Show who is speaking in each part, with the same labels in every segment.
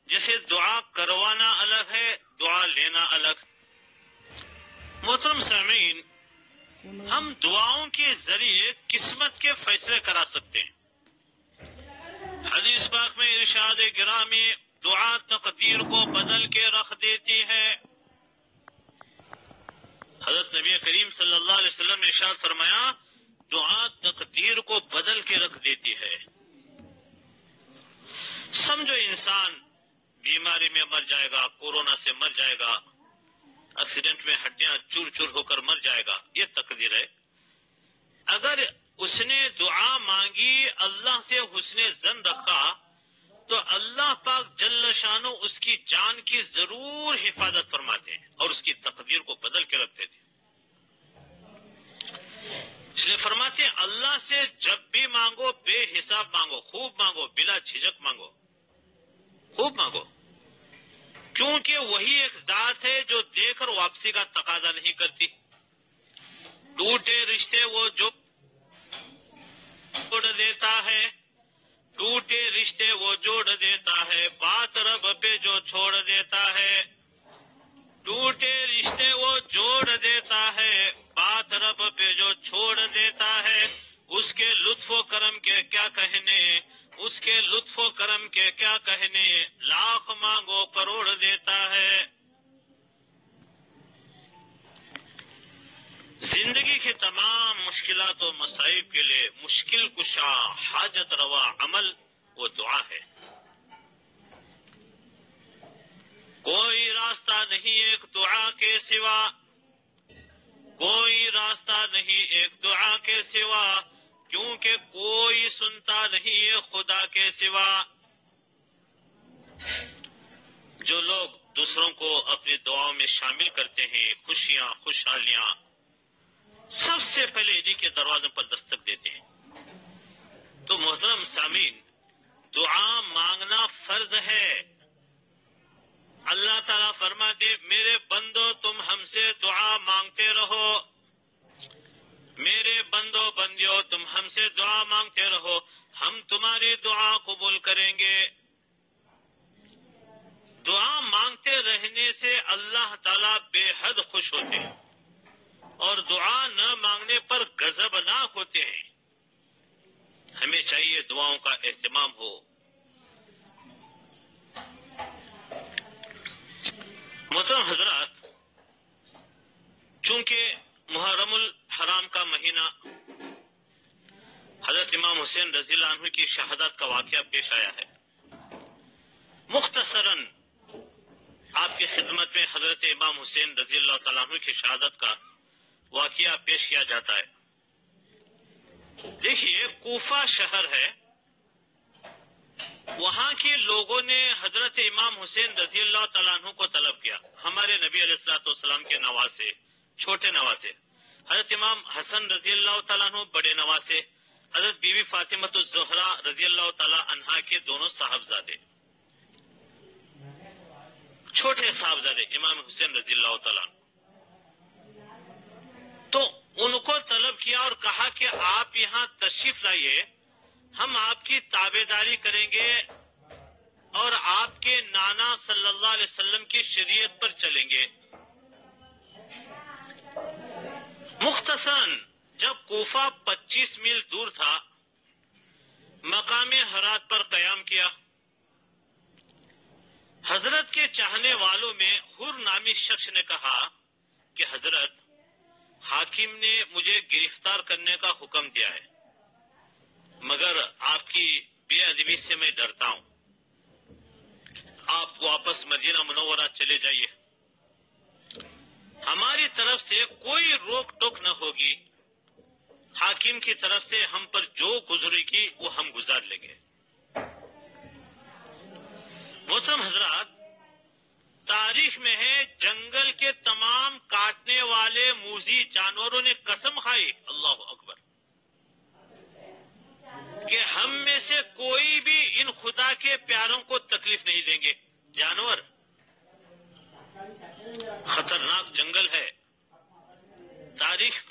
Speaker 1: جیسے دعا کروانا الگ ہے، دعا لینا الگ۔ محترم سامعین، ہم دعاؤں کے ذریعے قسمت کے فیصلے کرا سکتے ہیں۔ حدیث پاک میں ارشاد گرامی، دعا تقدیر کو بدل کے رکھ دیتی ہے۔ حضرت نبی کریم صلی اللہ علیہ وسلم نے ارشاد فرمایا، دعا تقدیر کو بدل کے رکھ دیتی ہے۔ سمجھو انسان بیماری میں مر جائے گا، کورونا سے مر جائے گا، ایکسیڈنٹ میں ہڈیاں چور چور ہو کر مر جائے گا، یہ تقدیر ہے۔ اگر اس نے دعا مانگی، اللہ سے حسن ظن رکھا، تو اللہ پاک جل شانو اس کی جان کی ضرور حفاظت فرماتے ہیں اور اس کی تقدیر کو بدل کے رکھتے تھے۔ اس لیے فرماتے ہیں اللہ سے جب بھی مانگو بے حساب مانگو، خوب مانگو، بلا جھجک مانگو، خوب مانگو، کیونکہ وہی ایک ذات ہے جو دے کر واپسی کا تقاضا نہیں کرتی۔ ٹوٹے رشتے وہ جو جوڑ دیتا ہے، ٹوٹے رشتے وہ جوڑ دیتا ہے، بات رب پہ جو چھوڑ دیتا ہے۔ ٹوٹے رشتے وہ جوڑ دیتا ہے، بات رب پہ جو چھوڑ دیتا ہے، اس کے لطف و کرم کے کیا کہنے، اس کے لطف و کرم کے کیا کہنے، لاکھ مانگو کروڑ دیتا ہے۔ زندگی کے تمام مشکلات و مصائب کے لیے مشکل کشا، حاجت روا عمل وہ دعا ہے۔ کوئی راستہ نہیں ایک دعا کے سوا، کوئی راستہ نہیں ایک دعا کے سوا، کیونکہ کوئی سنتا نہیں ہے خدا کے سوا۔ جو لوگ دوسروں کو اپنی دعاؤں میں شامل کرتے ہیں، خوشیاں خوشحالیاں سب سے پہلے انہی کے دروازوں پر دستک دیتے ہیں۔ تو محترم سامعین، دعا مانگنا فرض ہے۔ اللہ تعالیٰ فرماتے میرے بندو تم ہم سے دعا مانگتے رہو، میرے بندو بندیو تم ہم سے دعا مانگتے رہو، ہم تمہاری دعا قبول کریں گے۔ دعا مانگتے رہنے سے اللہ تعالیٰ بے حد خوش ہوتے ہیں اور دعا نہ مانگنے پر غضبناک ہوتے ہیں۔ ہمیں چاہیے دعاؤں کا اہتمام ہو۔ محترم حضرات، چونکہ محرم الحرام کا مہینہ حضرت امام حسین رضی اللہ عنہ کی شہادت کا واقعہ پیش آیا ہے، مختصراً آپ کی خدمت میں حضرت امام حسین رضی اللہ تعالیٰ عنہ کی شہادت کا واقعہ پیش کیا جاتا ہے۔ دیکھیے، کوفہ شہر ہے، وہاں کے لوگوں نے حضرت امام حسین رضی اللہ تعالیٰ عنہ کو طلب کیا، ہمارے نبی علیہ الصلوۃ والسلام کے نواسے، چھوٹے نواسے، حضرت امام حسن رضی اللہ تعالیٰ عنہ بڑے نواسے، حضرت بی بی فاطمہ الزہرا رضی اللہ تعالیٰ عنہا کے دونوں صاحبزادے، چھوٹے صاحبزادے امام حسین رضی اللہ تعالیٰ عنہ، تو ان کو طلب کیا اور کہا کہ آپ یہاں تشریف لائیے، ہم آپ کی تابعداری کریں گے اور آپ کے نانا صلی اللہ علیہ وسلم کی شریعت پر چلیں گے۔ مختصراً جب کوفہ 25 میل دور تھا، مقام ہرات پر قیام کیا۔ حضرت کے چاہنے والوں میں حر نامی شخص نے کہا کہ حضرت، حاکم نے مجھے گرفتار کرنے کا حکم دیا ہے، مگر آپ کی بے ادبی سے میں ڈرتا ہوں، آپ واپس مدینہ منورہ چلے جائیے، ہماری طرف سے کوئی روک ٹوک نہ ہوگی، حاکم کی طرف سے ہم پر جو گزرے گی وہ ہم گزار لیں گے۔ محترم حضرات، تاریخ میں ہے جنگل کے تمام کاٹنے والے موذی جانوروں نے قسم کھائی، اللہ اکبر، کہ ہم میں سے کوئی بھی ان خدا کے پیاروں کو تکلیف نہیں دیں گے۔ جانور خطرناک جنگل ہے، تاریخ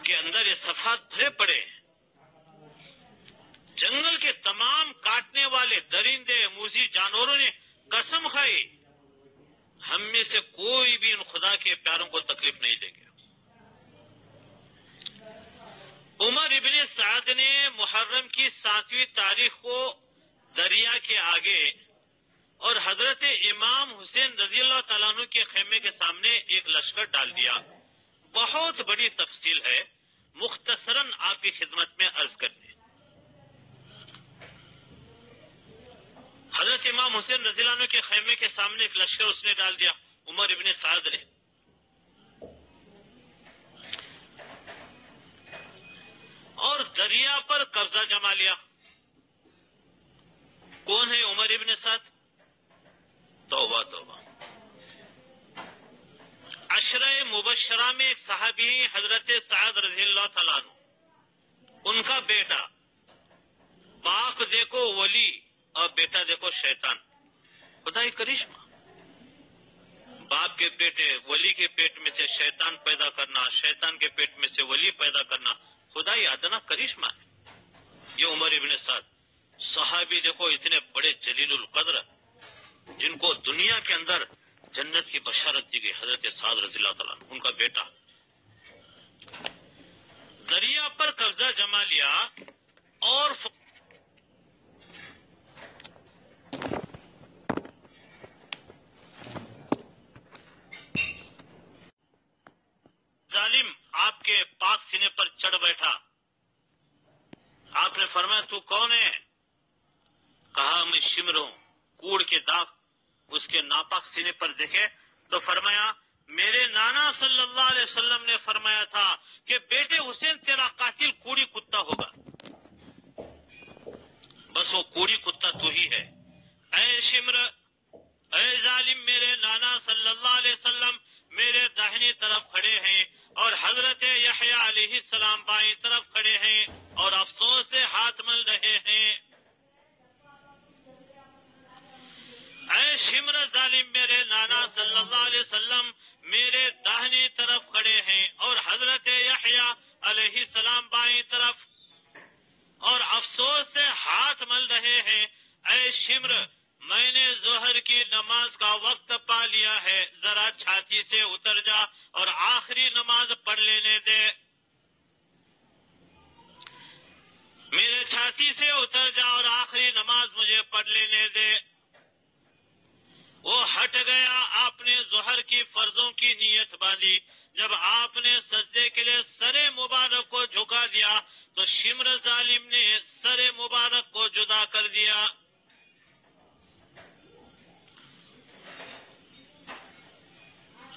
Speaker 1: کے اندر یہ صفحات بھرے پڑے ہیں۔ جنگل کے تمام کاٹنے والے درندے موذی جانوروں نے قسم کھائی ہم میں سے کوئی بھی ان خدا کے پیاروں کو تکلیف نہیں دے گا۔ عمر ابن سعد نے محرم کی 7ویں تاریخ کو دریا کے آگے اور حضرت امام حسین رضی اللہ تعالیٰ عنہ کے خیمے کے سامنے ایک لشکر ڈال دیا۔ بہت بڑی تفصیل ہے، مختصراً آپ کی خدمت میں عرض کر دیں۔ حضرت امام حسین رضی اللہ عنہ کے خیمے کے سامنے ایک لشکر اس نے ڈال دیا، عمر ابن سعد نے۔ اور دریا پر قبضہ جما لیا۔ کون ہے عمر ابن سعد؟ توبہ توبہ۔ عشرہ مبشرہ میں ایک صحابی ہیں حضرت سعد رضی اللہ تعالیٰ عنہ، ان کا بیٹا، باپ دیکھو ولی اور بیٹا دیکھو شیطان، خدا ہی کرشمہ۔ باپ کے بیٹے ولی کے پیٹ میں سے شیطان پیدا کرنا، شیطان کے پیٹ میں سے ولی پیدا کرنا، خدا ہی ادنا کرشمہ ہے۔ یہ عمر ابن سعد صحابی دیکھو، اتنے بڑے جلیل القدر جن کو دنیا کے اندر جنت کی بشارت دی گئی، حضرت سعد رضی اللہ تعالیٰ عنہ، ان کا بیٹا۔ دریا پر قبضہ جما لیا اور ظالم آپ کے پاک سینے پر چڑھ بیٹھا۔ آپ نے فرمایا تو کون ہے؟ کہا میں شمر ہوں۔ کوڑ کے داغ اس کے ناپاک سینے پر دیکھے تو فرمایا میرے نانا صلی اللہ علیہ وسلم نے فرمایا تھا کہ بیٹے حسین تیرا قاتل کوڑی کتا ہوگا، بس وہ کوڑی کتا تو ہی ہے۔ اے شمر، اے ظالم، میرے نانا صلی اللہ علیہ وسلم میرے داہنی طرف کھڑے ہیں اور حضرت یحییٰ علیہ السلام بائیں طرف کھڑے ہیں اور افسوس سے ہاتھ مل رہے ہیں۔ اے شمر ظالم، میرے نانا صلی اللہ علیہ وسلم میرے داہنی طرف کھڑے ہیں اور حضرت یحییٰ علیہ السلام بائیں طرف اور افسوس سے ہاتھ مل رہے ہیں۔ اے شمر، میں نے ظہر کی نماز کا وقت پا لیا ہے، ذرا چھاتی سے اتر جا اور آخری نماز پڑھ لینے دے۔ میرے چھاتی سے اتر جا اور آخری نماز مجھے پڑھ لینے دے۔ وہ ہٹ گیا، آپ نے ظہر کی فرضوں کی نیت باندھی۔ جب آپ نے سجدے کے لیے سر مبارک کو جھکا دیا تو شمر ظالم نے سر مبارک کو جدا کر دیا۔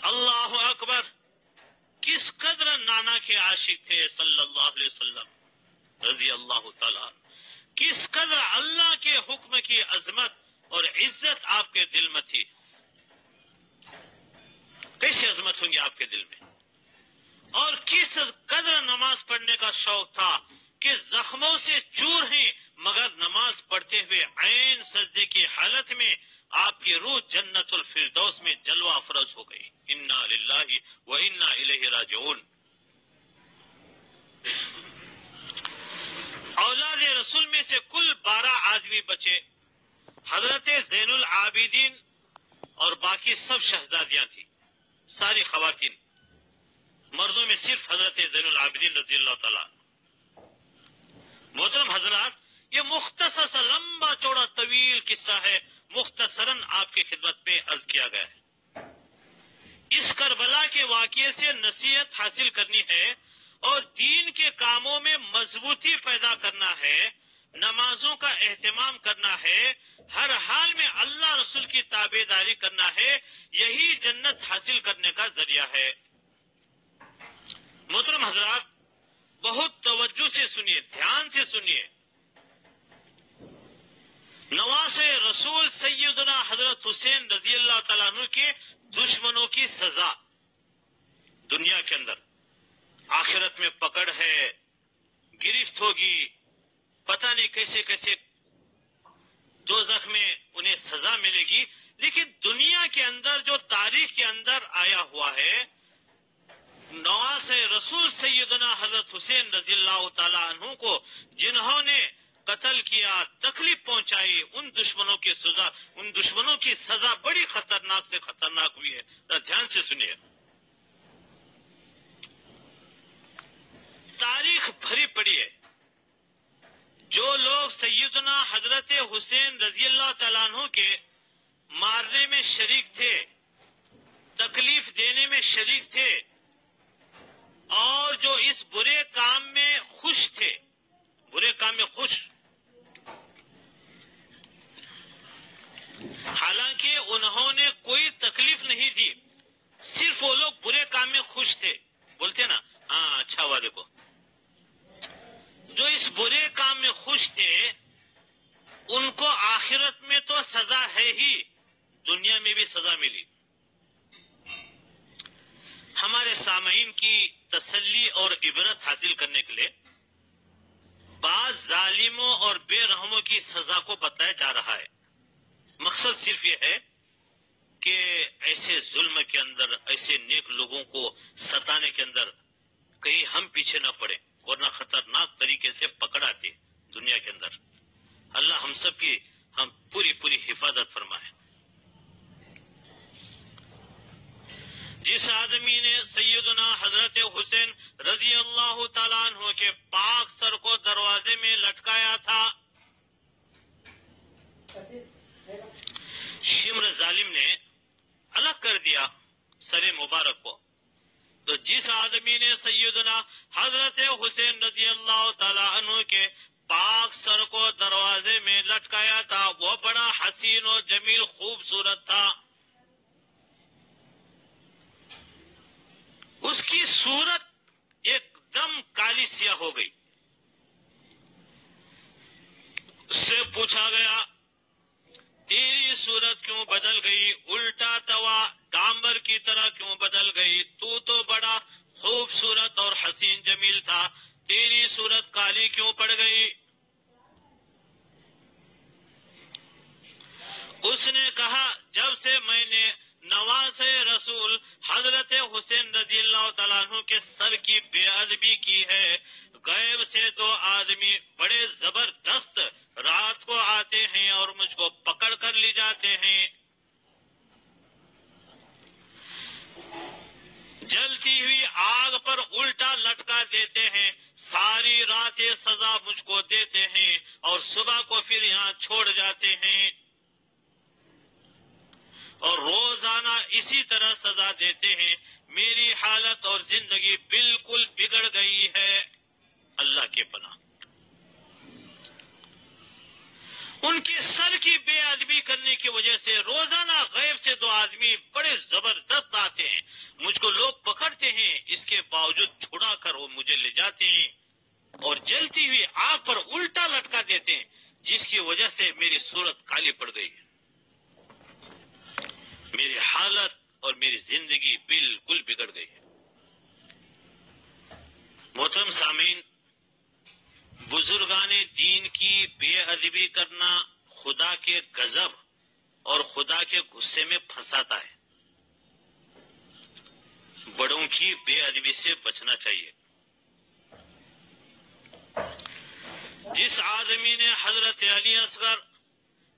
Speaker 1: اللہ اکبر! کس قدر نانا کے عاشق تھے صلی اللہ علیہ وسلم رضی اللہ تعالیٰ، کس قدر اللہ کے حکم کی عظمت اور عزت آپ کے دل میں تھی۔ کیسی عظمت ہوں گی آپ کے دل میں، اور کس قدر نماز پڑھنے کا شوق تھا کہ زخموں سے چور ہیں مگر نماز پڑھتے ہوئے عین سجدے کی حالت میں آپ کی روح جنت الفردوس میں جلوہ افروز ہو گئی۔ انا للہ و انا الیہ راجعون۔ اولاد رسول میں سے کل 12 آدمی بچے، حضرت زین العابدین اور باقی سب شہزادیاں تھیں، ساری خواتین، مردوں میں صرف حضرت زین العابدین رضی اللہ تعالیٰ۔ محترم حضرات، یہ مختصر سا لمبا چوڑا طویل قصہ ہے، مختصراً آپ کی خدمت میں عرض کیا گیا ہے۔ اس کربلا کے واقعے سے نصیحت حاصل کرنی ہے اور دین کے کاموں میں مضبوطی پیدا کرنا ہے، نمازوں کا اہتمام کرنا ہے، ہر حال میں اللہ رسول کی تابعداری کرنا ہے، یہی جنت حاصل کرنے کا ذریعہ ہے۔ محترم حضرات، بہت توجہ سے سنیے، دھیان سے سنیے۔ نواز رسول سیدنا حضرت حسین رضی اللہ تعالیٰ عنہ کے دشمنوں کی سزا دنیا کے اندر، آخرت میں پکڑ ہے، گرفت ہوگی، پتہ نہیں کیسے کیسے دوزخ میں انہیں سزا ملے گی، لیکن دنیا کے اندر جو تاریخ کے اندر آیا ہوا ہے، نواز رسول سیدنا حضرت حسین رضی اللہ تعالیٰ عنہ کو جنہوں نے قتل کیا، تکلیف پہنچائی، ان دشمنوں کی سزا بڑی خطرناک سے خطرناک ہوئی ہے. ذرا دھیان سے سنیے. تاریخ بھری پڑی ہے. جو لوگ سیدنا حضرت حسین رضی اللہ تعالیٰ عنہ کے مارنے میں شریک تھے، تکلیف دینے میں شریک تھے، اور جو اس برے کام میں خوش تھے، برے کام میں خوش، حالانکہ انہوں نے کوئی تکلیف نہیں دی، صرف وہ لوگ برے کام میں خوش تھے. بولتے نا ہاں اچھا ہوا. دیکھو جو اس برے کام میں خوش تھے ان کو آخرت میں تو سزا ہے ہی، دنیا میں بھی سزا ملی. ہمارے سامعین کی تسلی اور عبرت حاصل کرنے کے لیے بعض ظالموں اور بے رحموں کی سزا کو بتایا جا رہا ہے. مقصد صرف یہ ہے کہ ایسے ظلم کے اندر، ایسے نیک لوگوں کو ستانے کے اندر کہیں ہم پیچھے نہ پڑیں، ورنہ خطرناک طریقے سے پکڑاتے دنیا کے اندر. اللہ ہم سب کی پوری حفاظت فرمائے. جس آدمی نے سیدنا حضرت حسین رضی اللہ تعالیٰ عنہ کے پاک سر کو دروازے میں لٹکایا تھا، شمر ظالم نے الگ کر دیا سر مبارک کو. تو جس آدمی نے سیدنا حضرت حسین رضی اللہ تعالیٰ عنہ کے پاک سر کو دروازے میں لٹکایا تھا وہ بڑا حسین و جمیل خوبصورت تھا. اس کی صورت ایک دم کالی سیاہ ہو گئی. اس سے پوچھا گیا تیری صورت کیوں بدل گئی، الٹا توا ڈامبر کی طرح کیوں بدل گئی، تو بڑا خوبصورت اور حسین جمیل تھا، تیری صورت کالی کیوں پڑ گئی؟ اس نے کہا جب سے میں نے نواز رسول حضرت حسین رضی اللہ تعالیٰ عنہ کے سر کی بے ادبی کی ہے، غیب سے دو آدمی بڑے زبردست رات کو آتے ہیں اور مجھ کو پکڑ کر لے جاتے ہیں، جلتی ہوئی آگ پر الٹا لٹکا دیتے ہیں، ساری رات سزا مجھ کو دیتے ہیں اور صبح کو پھر یہاں چھوڑ جاتے ہیں، اور روزانہ اسی طرح سزا دیتے ہیں. میری حالت اور زندگی بالکل بگڑ گئی ہے. اللہ کے پناہ. ان کے سر کی بے ادبی کرنے کی وجہ سے روزانہ غیب سے دو آدمی بڑے زبردست آتے ہیں، مجھ کو لوگ پکڑتے ہیں، اس کے باوجود چھڑا کر وہ مجھے لے جاتے ہیں اور جلتی ہوئی آگ پر الٹا لٹکا دیتے ہیں، جس کی وجہ سے میری صورت کالی پڑ گئی، میری حالت اور میری زندگی بالکل بگڑ گئی ہے. محترم سامعین، بزرگان دین کی بے ادبی کرنا خدا کے غضب اور خدا کے غصے میں پھنساتا ہے. بڑوں کی بے ادبی سے بچنا چاہیے. جس آدمی نے حضرت علی اصغر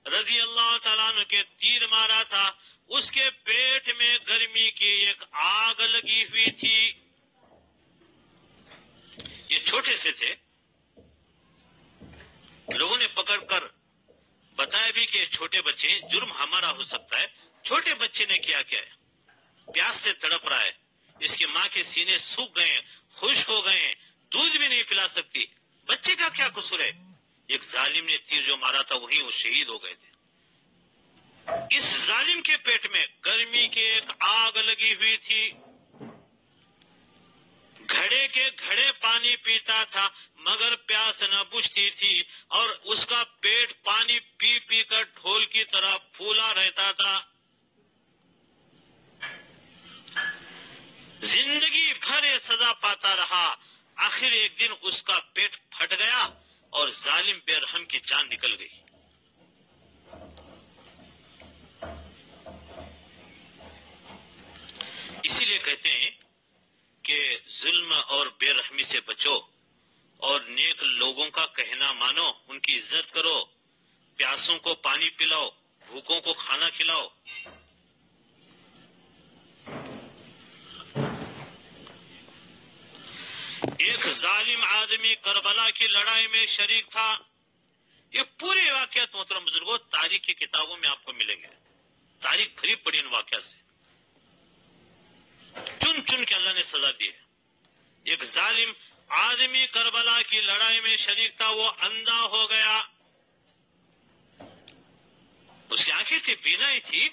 Speaker 1: رضی اللہ تعالیٰ عنہ کے تیر مارا تھا اس کے پیٹ میں گرمی کی ایک آگ لگی ہوئی تھی. یہ چھوٹے سے تھے، لوگوں نے پکڑ کر بتایا بھی کہ چھوٹے بچے، جرم ہمارا ہو سکتا ہے، چھوٹے بچے نے کیا ہے، پیاس سے تڑپ رہا ہے، اس کی ماں کے سینے سوکھ گئے ہیں، خشک ہو گئے ہیں، دودھ بھی نہیں پلا سکتی، بچے کا کیا قصور ہے؟ ایک ظالم نے تیر جو مارا تھا وہیں وہ شہید ہو گئے تھے. اس ظالم کے پیٹ میں گرمی کی ایک آگ لگی ہوئی تھی، گھڑے کے گھڑے پانی پیتا تھا مگر پیاس نہ بجھتی تھی، اور اس کا پیٹ پانی پی پی کر ڈھول کی طرح پھولا رہتا تھا. زندگی بھر یہ سزا پاتا رہا، آخر ایک دن اس کا پیٹ پھٹ گیا اور ظالم بے رحم کی جان نکل گئی. اسی لیے کہتے ہیں کہ ظلم اور بے رحمی سے بچو اور نیک لوگوں کا کہنا مانو، ان ان کی عزت کرو، پیاسوں کو پانی پلاؤ، بھوکوں کو کھانا کھلاؤ۔ ایک ظالم آدمی کربلا کی لڑائی میں شریک تھا۔ یہ پورے واقعات محترم بزرگوں تاریخ کی کتابوں میں آپ کو ملیں گے، تاریخ بھری پڑی ان واقعات سے، چن چن کے اللہ نے سزا دی ہے۔ ایک ظالم آدمی کربلا کی لڑائی میں شریک تھا، وہ اندھا ہو گیا، اس کی آنکھیں تھی، بینائی تھی،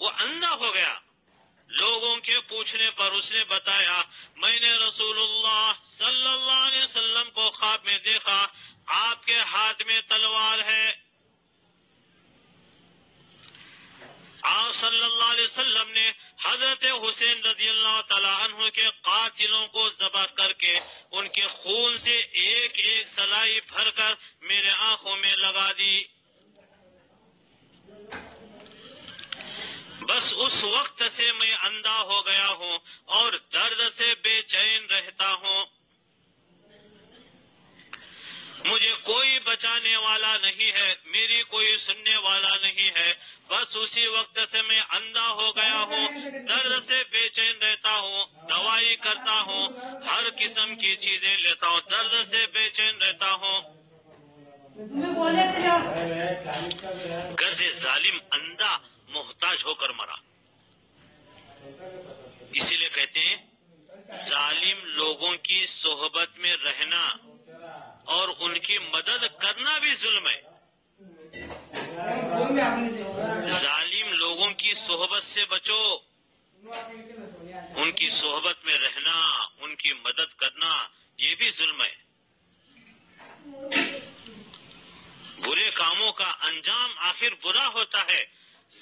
Speaker 1: وہ اندھا ہو گیا۔ لوگوں کے پوچھنے پر اس نے بتایا، میں نے رسول اللہ صلی اللہ علیہ وسلم کو خواب میں دیکھا، آپ کے ہاتھ میں تلوار ہے۔ آپ صلی اللہ علیہ وسلم نے حضرت حسین رضی اللہ تعالی عنہ کے قاتلوں کو ذبح کر کے ان کے خون سے ایک ایک سلائی بھر کر میرے آنکھوں میں لگا دی۔ بس اس وقت سے میں اندھا ہو گیا ہوں اور درد سے بے چین رہتا ہوں، مجھے کوئی بچانے والا نہیں ہے، میری کوئی سننے والا نہیں ہے، بس اسی وقت سے میں اندھا ہو گیا ہوں، درد سے بے چین رہتا ہوں، دوائی کرتا ہوں، ہر قسم کی چیزیں لیتا ہوں، درد سے بے چین رہتا ہوں۔ گھر سے ظالم اندھا محتاج ہو کر مرا۔ اسی لیے کہتے ہیں ظالم لوگوں کی صحبت میں رہنا اور ان کی مدد کرنا بھی ظلم ہے۔ ظالم لوگوں کی صحبت سے بچو، ان کی صحبت میں رہنا، ان کی مدد کرنا، یہ بھی ظلم ہے۔ برے کاموں کا انجام آخر برا ہوتا ہے۔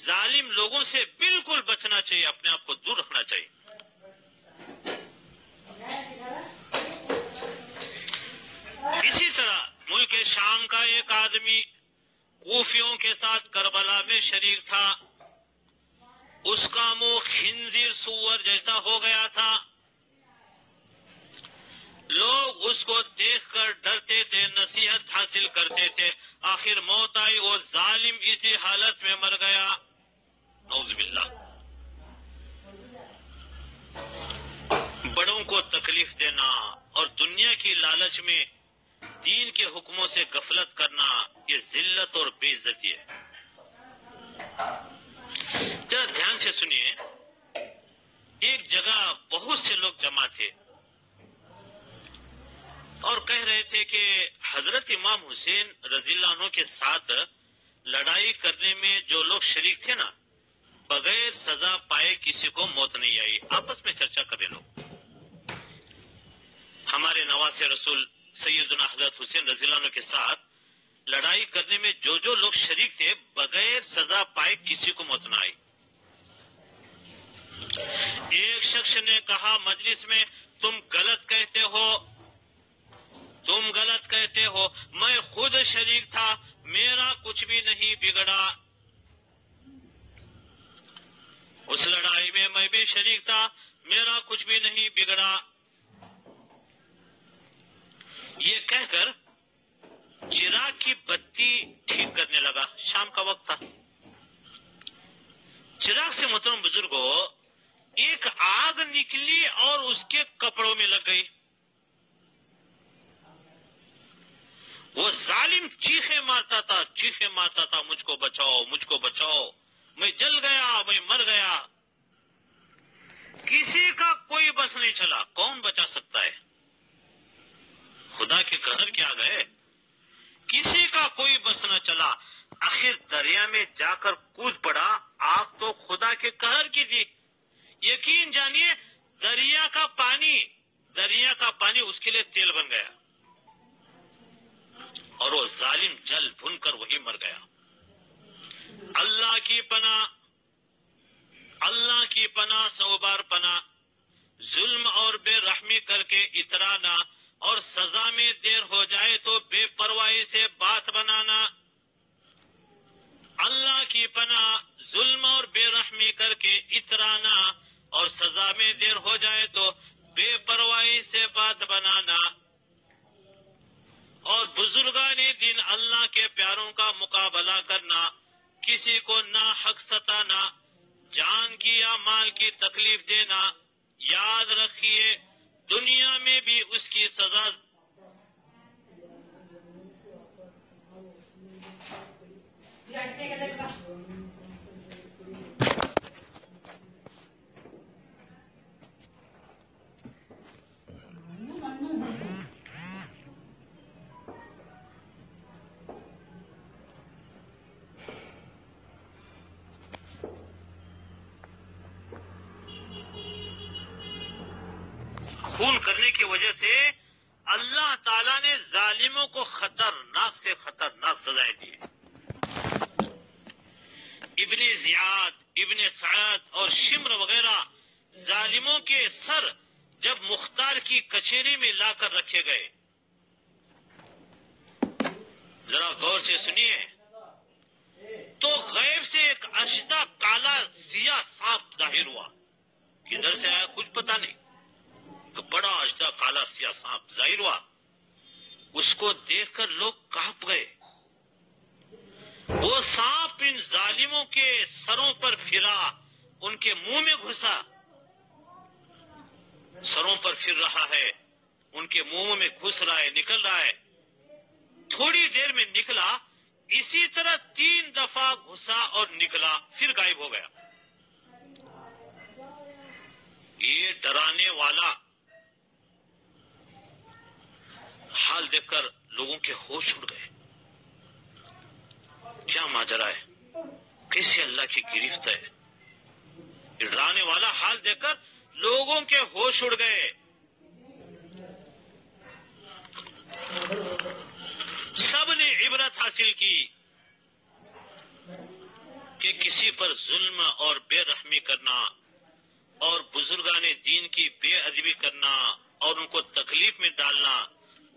Speaker 1: ظالم لوگوں سے بالکل بچنا چاہیے، اپنے آپ کو دور رکھنا چاہیے۔ اسی طرح ملک شام کا ایک آدمی کوفیوں کے ساتھ کربلا میں شریک تھا، اس کا منہ خنزیر سور جیسا ہو گیا تھا، لوگ اس کو دیکھ کر ڈرتے تھے، نصیحت حاصل کرتے تھے، آخر موت آئی، وہ ظالم اسی حالت میں مر گیا، نعوذ باللہ۔ بڑوں کو تکلیف دینا اور دنیا کی لالچ میں دین کے حکموں سے غفلت کرنا، یہ ذلت اور بے عزتی ہے۔ ذرا دھیان سے سنیے، ایک جگہ بہت سے لوگ جمع تھے اور کہہ رہے تھے کہ حضرت امام حسین رضی اللہ عنہ کے ساتھ لڑائی کرنے میں جو لوگ شریک تھے نا، بغیر سزا پائے کسی کو موت نہیں آئی۔ آپس میں چرچا کرے لوگ، ہمارے نواز رسول سیدنا حضرت حسین رضی اللہ عنہ کے ساتھ لڑائی کرنے میں جو جو لوگ شریک تھے، بغیر سزا پائے کسی کو موت نہ آئی۔ ایک شخص نے کہا مجلس میں، تم غلط کہتے ہو، تم غلط کہتے ہو، میں خود شریک تھا، میرا کچھ بھی نہیں بگڑا، اس لڑائی میں میں بھی شریک تھا، میرا کچھ بھی نہیں بگڑا۔ یہ کہہ کر چراغ کی بتی ٹھیک کرنے لگا، شام کا وقت تھا۔ چراغ سے محترم بزرگوں ایک آگ نکلی اور اس کے کپڑوں میں لگ گئی۔ وہ ظالم چیخیں مارتا تھا، چیخیں مارتا تھا، مجھ کو بچاؤ، مجھ کو بچاؤ، میں جل گیا، میں مر گیا۔ کسی کا کوئی بس نہیں چلا، کون بچا سکتا ہے؟ خدا کے قہر کے آ گئے، کسی کا کوئی بس نہ چلا، آخر دریا میں جا کر کود پڑا۔ آگ تو خدا کے قہر کی تھی، یقین جانیے دریا کا پانی اس کے لیے تیل بن گیا اور وہ ظالم جل بھن کر وہی مر گیا۔ اللہ کی پناہ، اللہ کی پناہ، سو بار پناہ، ظلم اور بے رحمی کر کے اترانا اور سزا میں دیر ہو جائے تو بے پرواہی سے بات بنانا۔ اللہ کی پناہ، ظلم اور بے رحمی کر کے اترانا اور سزا میں دیر ہو جائے تو بے پرواہی سے بات بنانا۔ اور بزرگان دین اللہ کے پیاروں کا مقابلہ کرنا، کسی کو ناحق ستانا، جان کی یا مال کی تکلیف دینا، یاد رکھیے دنیا میں بھی اس کی سزا خون کرنے کی وجہ سے اللہ تعالیٰ نے ظالموں کو خطرناک سے خطرناک سزائیں دی۔ ابن زیاد، ابن سعد اور شمر وغیرہ ظالموں کے سر جب مختار کی کچہری میں لا کر رکھے گئے، ذرا غور سے سنیے، تو غیب سے ایک اشدہ کالا سیاہ سانپ ظاہر ہوا، کدھر سے آیا کچھ پتا نہیں، بڑا اشدہ کالا سیاہ سانپ ظاہر ہوا۔ اس کو دیکھ کر لوگ کانپ گئے۔ وہ سانپ ان ظالموں کے سروں پر پھرا، ان کے منہ میں گھسا، سروں پر پھر رہا ہے، ان کے منہ میں گھس رہا ہے، نکل رہا ہے۔ تھوڑی دیر میں نکلا، اسی طرح 3 دفعہ گھسا اور نکلا، پھر غائب ہو گیا۔ یہ ڈرانے والا حال دیکھ کر لوگوں کے ہوش اڑ گئے۔ کیا ماجرا ہے، کیسے اللہ کی گرفت ہے؟ یہ ڈرانے والا حال دیکھ کر لوگوں کے ہوش اڑ گئے۔ سب نے عبرت حاصل کی کہ کسی پر ظلم اور بے رحمی کرنا اور بزرگان دین کی بے ادبی کرنا اور ان کو تکلیف میں ڈالنا،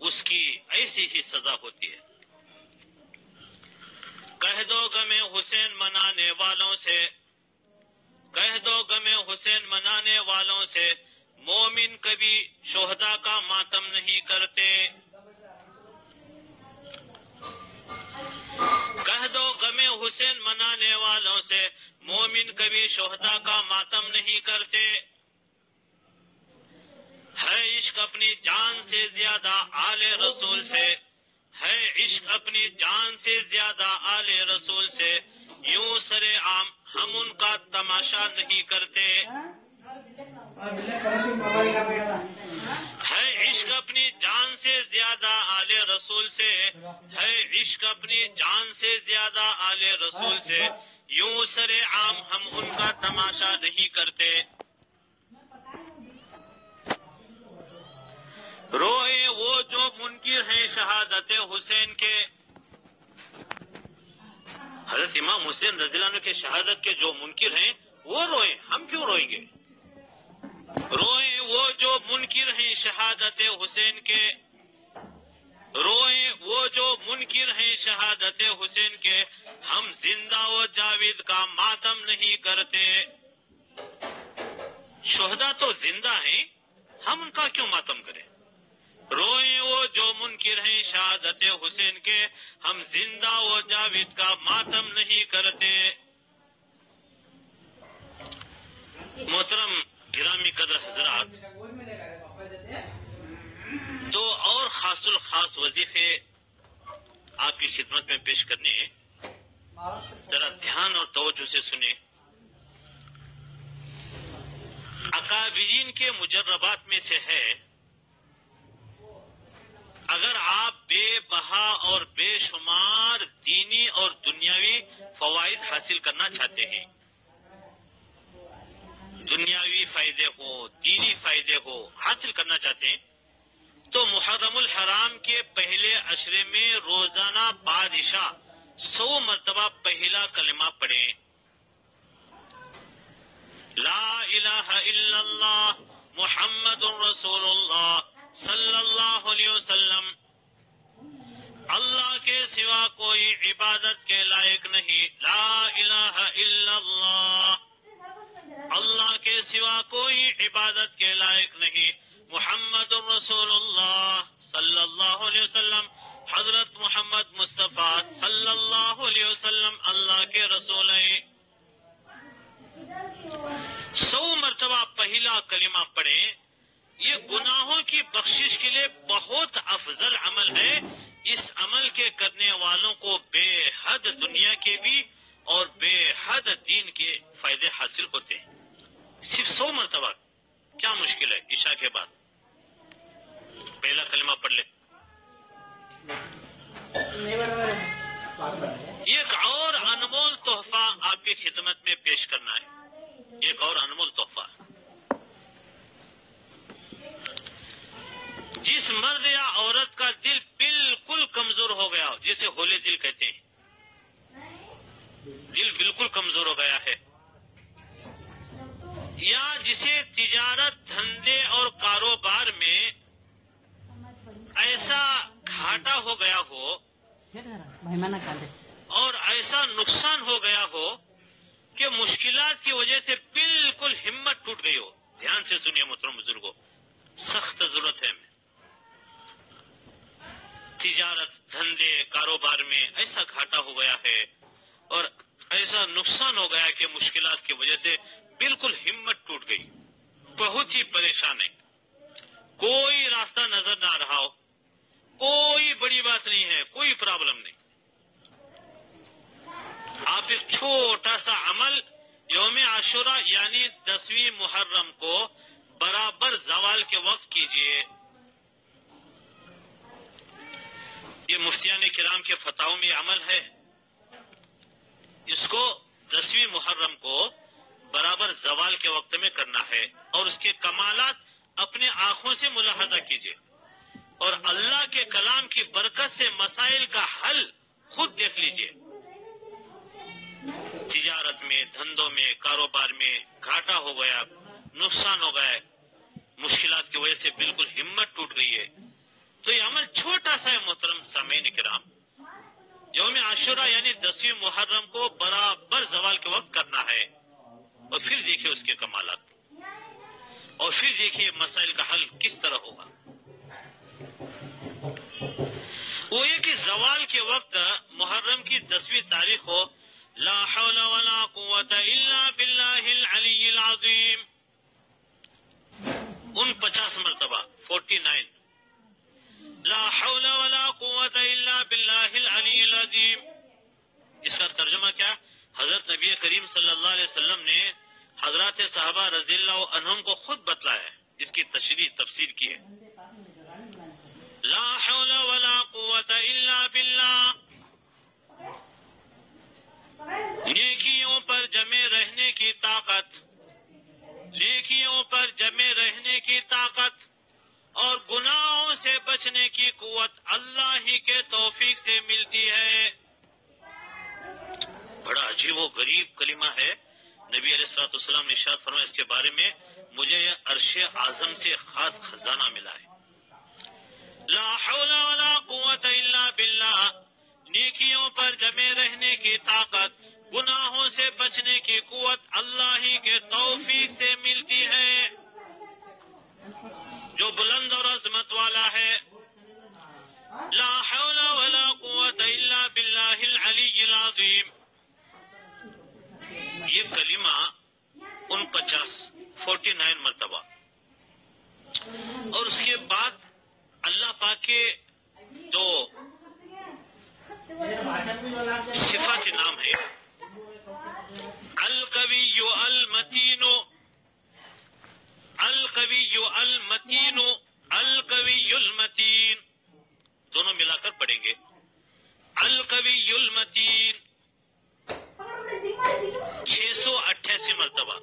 Speaker 1: اس کی ایسی ہی سزا ہوتی ہے۔ کہہ دو غم حسین منانے والوں سے، کہہ دو غم حسین منانے والوں سے، مومن کبھی شہداء کا ماتم نہیں کرتے۔ کہہ دو غم حسین منانے والوں سے، مومن کبھی شہداء کا ماتم نہیں کرتے۔ ہے عشق اپنی جان سے زیادہ آل رسول سے، ہے عشق اپنی جان سے زیادہ آل رسول سے، یوں سرے عام ہم ان کا تماشا نہیں کرتے۔ ہے عشق اپنی جان سے زیادہ آل رسول سے، ہے عشق اپنی جان سے زیادہ آل رسول سے، یوں سرے عام ہم ان کا تماشا نہیں کرتے۔ روئے وہ جو منکر ہیں شہادت حسین کے، حضرت امام حسین رضی اللہ عنہ کے شہادت کے جو منکر ہیں وہ روئیں، ہم کیوں روئیں گے؟ روئیں وہ جو منکر ہیں شہادت حسین کے، روئیں وہ جو منکر ہیں شہادت حسین کے، ہم زندہ و جاوید کا ماتم نہیں کرتے۔ شہداء تو زندہ ہیں، ہم ان کا کیوں ماتم کریں؟ روئیں وہ جو منکر ہیں شہادت حسین کے، ہم زندہ و جاوید کا ماتم نہیں کرتے۔ محترم گرامی قدر حضرات، دو اور خاص الخاص وظیفے آپ کی خدمت میں پیش کرنے ہیں، ذرا دھیان اور توجہ سے سنیں۔ اکابرین کے مجربات میں سے ہے، اگر آپ بے بہا اور بے شمار دینی اور دنیاوی فوائد حاصل کرنا چاہتے ہیں، دنیاوی فائدے ہو، دینی فائدے ہو حاصل کرنا چاہتے ہیں، تو محرم الحرام کے پہلے عشرے میں روزانہ بادشاہ 100 مرتبہ پہلا کلمہ پڑھیں، لا الہ الا اللہ محمد رسول اللہ صلی اللہ علیہ وسلم، اللہ کے سوا کوئی عبادت کے لائق نہیں، لا الہ الا اللہ، اللہ کے سوا کوئی عبادت کے لائق نہیں، محمد رسول اللہ صلی اللہ علیہ وسلم، حضرت محمد مصطفیٰ صلی اللہ علیہ وسلم اللہ کے رسول ہیں. 100 مرتبہ پہلا کلمہ پڑھیں. یہ گناہوں کی بخشش کے لیے بہت افضل عمل ہے. اس عمل کے کرنے والوں کو بے حد دنیا کے بھی اور بے حد دین کے فائدے حاصل ہوتے ہیں. صرف 100 مرتبہ کیا مشکل ہے؟ عشاء کے بعد پہلا کلمہ پڑھ لے. ایک اور انمول تحفہ آپ کی خدمت میں پیش کرنا ہے. ایک اور انمول تحفہ. جس مرد یا عورت کا دل بالکل کمزور ہو گیا ہو، جسے ہولے دل کہتے ہیں، دل بالکل کمزور ہو گیا ہے، یا جسے تجارت دھندے اور کاروبار میں ایسا گھاٹا ہو گیا ہو اور ایسا نقصان ہو گیا ہو کہ مشکلات کی وجہ سے بالکل ہمت ٹوٹ گئی ہو. دھیان سے سنیے محترم بزرگوں، سخت ضرورت ہے. تجارت دھندے کاروبار میں ایسا گھاٹا ہو گیا ہے اور ایسا نقصان ہو گیا کہ مشکلات کی وجہ سے بالکل ہمت ٹوٹ گئی، بہت ہی پریشان ہے، کوئی راستہ نظر نہ آ رہا ہو، کوئی بڑی بات نہیں ہے، کوئی پرابلم نہیں. آپ ایک چھوٹا سا عمل یوم عاشورہ یعنی 10ویں محرم کو برابر زوال کے وقت کیجئے. یہ مفتیان کرام کے فتاوی میں عمل ہے. اس کو 10ویں محرم کو برابر زوال کے وقت میں کرنا ہے اور اس کے کمالات اپنے آنکھوں سے ملاحظہ کیجئے اور اللہ کے کلام کی برکت سے مسائل کا حل خود دیکھ لیجئے. تجارت میں، دھندوں میں، کاروبار میں گھاٹا ہو گیا، نقصان ہو گیا، مشکلات کی وجہ سے بالکل ہمت ٹوٹ گئی ہے، تو یہ عمل چھوٹا سا ہے محترم سامعین کرام. یوم عاشورہ یعنی 10ویں محرم کو برابر زوال کے وقت کرنا ہے اور پھر دیکھیے اس کے کمالات اور پھر دیکھیے مسائل کا حل کس طرح ہوگا. وہ یہ کہ زوال کے وقت محرم کی 10ویں تاریخ ہو، لا حول ولا قوت الا باللہ العلی العظیم 49 مرتبہ 49. لا حول ولا قوت الا باللہ العلی العظیم. اس کا ترجمہ کیا؟ حضرت نبی کریم صلی اللہ علیہ وسلم نے حضرات صحابہ رضی اللہ عنہم کو خود بتلایا ہے، اس کی تشریح تفسیر کی ہے. لا حول ولا قوت الا باللہ. نیکیوں پر جمے رہنے کی طاقت، نیکیوں پر جمے رہنے کی طاقت اور گناہوں سے بچنے کی قوت اللہ ہی کے توفیق سے ملتی ہے. بڑا عجیب و غریب کلمہ ہے. نبی علیہ الصلوۃ والسلام نے ارشاد فرمایا اس کے بارے میں، مجھے یہ عرش اعظم سے خاص خزانہ ملا ہے. لا حول ولا قوت الا باللہ. نیکیوں پر جمے رہنے کی طاقت، گناہوں سے بچنے کی قوت اللہ ہی کے توفیق سے ملتی ہے جو بلند اور عظمت والا ہے. لا حول ولا قوت الا باللہ العلی العظیم. یہ کلمہ 49 مرتبہ اور اس کے بعد اللہ پاک کے دو صفات نام ہے، القوی المتین، القوی المتین، القوی المتین، دونوں ملا کر پڑھیں گے. القوی المتین 688 مرتبہ،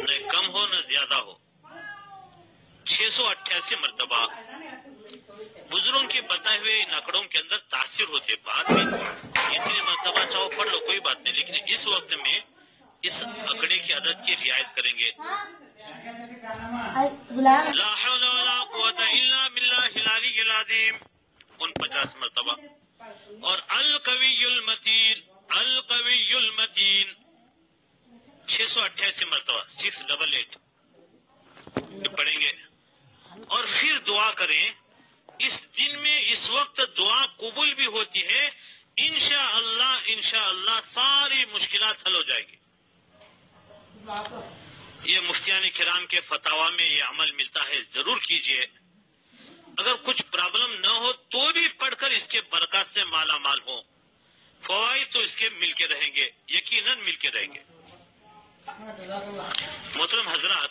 Speaker 1: نہ کم ہو نہ زیادہ ہو، 688 مرتبہ. بزرگوں کے بتائے ہوئے ان آنکڑوں کے اندر تاثر ہوتے، بعد میں اتنی مرتبہ چاہو پڑھ لو کوئی بات نہیں، لیکن اس وقت میں اس آنکڑے کی عدد کی رعایت کریں گے. لا حول ولا قوت الا باللہ العلی العظیم 49 مرتبہ اور القوی المتین، القوی المتین 688 مرتبہ 688 پڑھیں گے اور پھر دعا کریں. اس دن میں اس وقت دعا قبول بھی ہوتی ہے، انشاءاللہ ساری مشکلات حل ہو جائے گی۔ یہ مفتیان کرام کے فتاوا میں یہ عمل ملتا ہے، ضرور کیجئے۔ اگر کچھ پرابلم نہ ہو تو بھی پڑھ کر اس کے برکات سے مالا مال ہو، فوائد تو اس کے مل کے رہیں گے، یقیناً مل کے رہیں گے۔ محترم حضرات،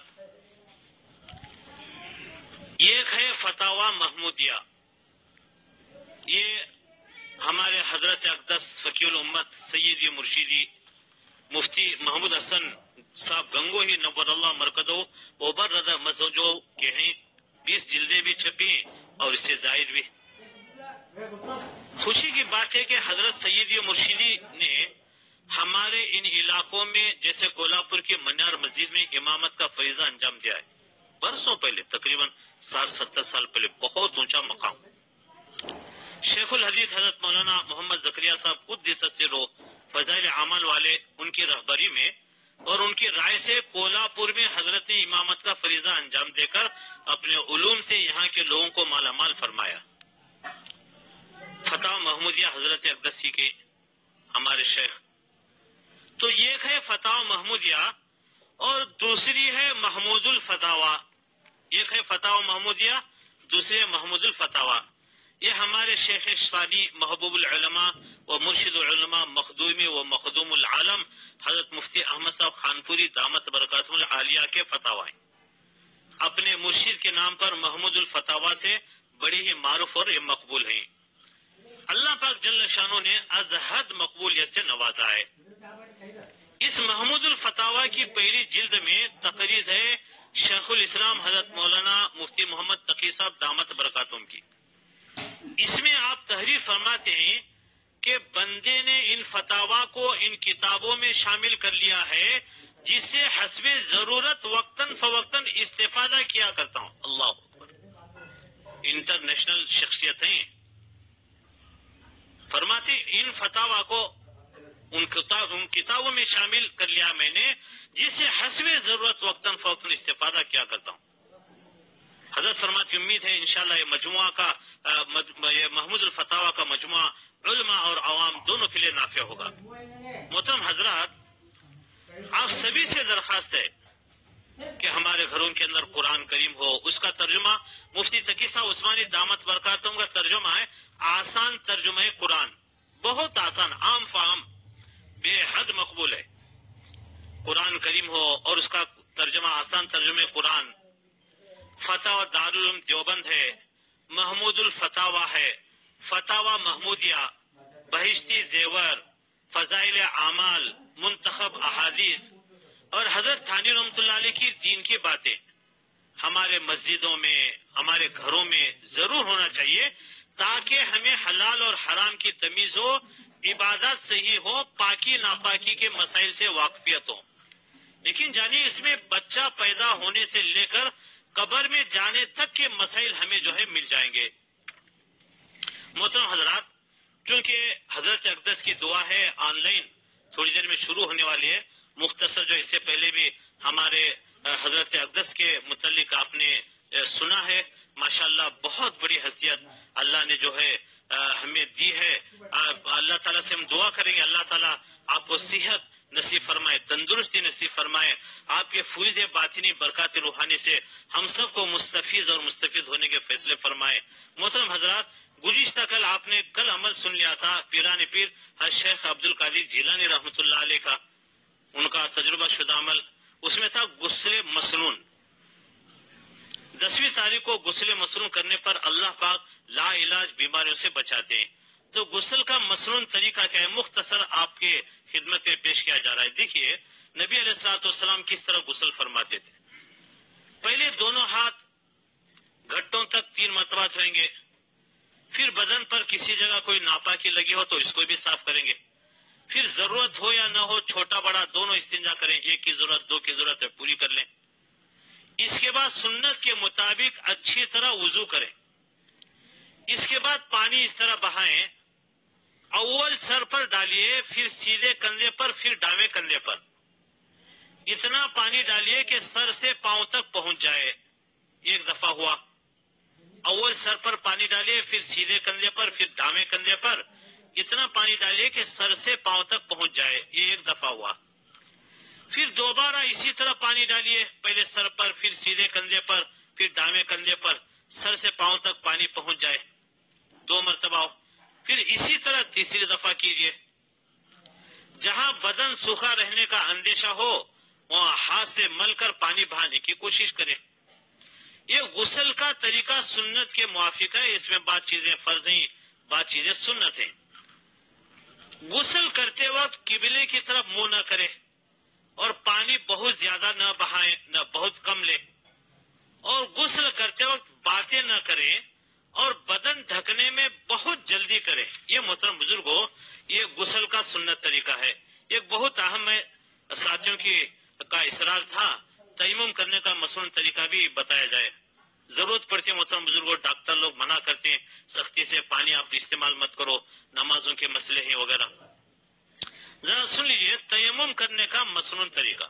Speaker 1: ایک ہے فتاوا محمودیہ، یہ ہمارے حضرت اقدس فقیہ الامت سیدی مرشدی مفتی محمود حسن صاحب گنگوہی نور اللہ مرکزو اوبر مسجو کے ہیں، 20 جلدیں بھی چھپی اور اس سے زائد بھی۔ خوشی کی بات ہے کہ حضرت سیدی مرشدی نے ہمارے ان علاقوں میں جیسے کولہاپور کی منار مسجد میں امامت کا فریضہ انجام دیا ہے، برسوں پہلے، تقریباً 60-70 سال پہلے، بہت اونچا مقام۔ شیخ الحدیث حضرت مولانا محمد زکریا صاحب قدس سرہ فضائل اعمال والے ان کی رہبری میں اور ان کی رائے سے کولہاپور میں حضرت نے امامت کا فریضہ انجام دے کر اپنے علوم سے یہاں کے لوگوں کو مالا مال فرمایا۔ فتاوا محمودیہ حضرت اقدسی کے ہمارے شیخ، تو ایک ہے فتاوا محمودیہ اور دوسری ہے محمود الفتاوا۔ ایک ہے فتاوا محمودیہ، دوسری ہے محمود الفتاوا۔ یہ ہمارے شیخ ثانی محبوب العلماء و مرشد العلماء مخدومی و مخدوم العالم حضرت مفتی احمد صاحب خانپوری دامت برکاتہم العالیہ کے فتاوا ہیں۔ اپنے مرشد کے نام پر محمود الفتاوا سے بڑے ہی معروف اور مقبول ہیں۔ اللہ پاک جل شانہ نے از حد مقبولیت سے نوازا ہے۔ اس محمود الفتاوا کی پہلی جلد میں تقریر ہے شیخ الاسلام حضرت مولانا مفتی محمد تقی صاحب دامت برکاتہم کی۔ اس میں آپ تحریر فرماتے ہیں کہ بندے نے ان فتاوا کو ان کتابوں میں شامل کر لیا ہے جس سے حسب ضرورت وقتاً فوقتاً استفادہ کیا کرتا ہوں۔ اللہ اکبر، انٹرنیشنل شخصیت ہیں۔ فرماتے ان فتاوا کو ان کتابوں میں شامل کر لیا میں نے جس سے حسب ضرورت وقتاً فوقتاً استفادہ کیا کرتا ہوں۔ حضرت فرماتی امید ہے انشاءاللہ یہ مجموعہ کا یہ محمود الفتاوا کا مجموعہ علماء اور عوام دونوں کے لیے نافع ہوگا۔ محترم حضرات، آپ سبھی سے درخواست ہے کہ ہمارے گھروں کے اندر قرآن کریم ہو، اس کا ترجمہ مفتی تقی صاحب عثمانی دامت برکاتہم کا ترجمہ ہے، آسان ترجمہ قرآن، بہت آسان، عام فہم، بے حد مقبول ہے۔ قرآن کریم ہو اور اس کا ترجمہ آسان ترجمہ قرآن، فتاوا دارالعلوم دیوبند ہے، محمود الفتاوا ہے، فتاوا محمودیہ، بہشتی زیور، فضائل اعمال، منتخب احادیث اور حضرت تھانی رحمۃ اللہ علیہ کی دین کی باتیں ہمارے مسجدوں میں، ہمارے گھروں میں ضرور ہونا چاہیے تاکہ ہمیں حلال اور حرام کی تمیز ہو، عبادات صحیح ہو، پاکی ناپاکی کے مسائل سے واقفیت ہو۔ لیکن جانیے اس میں بچہ پیدا ہونے سے لے کر قبر میں جانے تک کے مسائل ہمیں جو ہے مل جائیں گے۔ محترم حضرات، چونکہ حضرت اقدس کی دعا ہے آن لائن تھوڑی دیر میں شروع ہونے والی ہے، مختصر جو اس سے پہلے بھی ہمارے حضرت اقدس کے متعلق آپ نے سنا ہے، ماشاءاللہ بہت بڑی حیثیت اللہ نے جو ہے ہمیں دی ہے۔ اللہ تعالیٰ سے ہم دعا کریں گے اللہ تعالیٰ آپ کو صحت نصیب فرمائے، تندرستی نصیب فرمائے، آپ کے فیض باطنی برکات روحانی سے ہم سب کو مستفیض اور مستفید ہونے کے فیصلے فرمائے۔ محترم حضرات، گزشتہ کل عمل سن لیا تھا پیران پیر حضرت شیخ عبد القادر جیلانی رحمۃ اللہ علیہ کا، ان کا تجربہ شدہ عمل، اس میں تھا غسل مسنون۔ 10ویں تاریخ کو غسل مسنون کرنے پر اللہ پاک لا علاج بیماریوں سے بچاتے ہیں۔ تو غسل کا مسنون طریقہ کیا ہے، مختصر آپ کے خدمت میں پیش کیا جا رہا ہے۔ دیکھیے نبی علیہ الصلوۃ والسلام کس طرح غسل فرماتے تھے۔ پہلے دونوں ہاتھ گھٹوں تک 3 مرتبہ دھوئیں گے، پھر بدن پر کسی جگہ کوئی ناپاکی لگی ہو تو اس کو بھی صاف کریں گے، پھر ضرورت ہو یا نہ ہو چھوٹا بڑا دونوں استنجا کریں، ایک کی ضرورت 2 کی ضرورت ہے پوری کر لیں۔ اس کے بعد سنت کے مطابق اچھی طرح وضو کریں۔ اس کے بعد پانی اس طرح بہائیں، اول سر پر ڈالیے، پھر سیدھے کندھے پر، پھر دائیں کندھے پر، اتنا پانی ڈالیے کہ سر سے پاؤں تک پہنچ جائے۔ ایک دفعہ ہوا، اول سر پر پانی ڈالیے، پھر سیدھے کندھے پر، پھر دامے کندھے پر، اتنا پانی ڈالیے کہ سر سے پاؤں تک پہنچ جائے. یہ ایک دفعہ ہوا. پھر دوبارہ اسی طرح پانی ڈالیے، پہلے سر پر، پھر سیدھے کندھے پر، پھر دامے کندھے پر، سر سے پاؤں تک پانی پہنچ جائے. 2 مرتبہ. پھر اسی طرح تیسری دفعہ کیجیے. جہاں بدن سوکھا رہنے کا اندیشہ ہو وہاں ہاتھ سے مل کر پانی بہانے کی کوشش کریں. یہ غسل کا طریقہ سنت کے موافق ہے. اس میں بعض چیزیں فرض ہیں، بعض چیزیں سنت ہیں. غسل کرتے وقت قبلے کی طرف منہ نہ کرے اور پانی بہت زیادہ نہ بہائیں، نہ بہت کم لے. اور غسل کرتے وقت باتیں نہ کریں اور بدن ڈھکنے میں بہت جلدی کریں. یہ محترم بزرگوں، یہ غسل کا سنت طریقہ ہے. ایک بہت اہم ہے، ساتھیوں کا اصرار تھا تیمم کرنے کا مصنون طریقہ بھی بتایا جائے. ضرورت پڑتی ہے محترم بزرگوں، ڈاکٹر لوگ منع کرتے ہیں سختی سے پانی آپ استعمال مت کرو، نمازوں کے مسئلے ہیں وغیرہ. ذرا سن لیجیے تیمم کرنے کا مصنون طریقہ.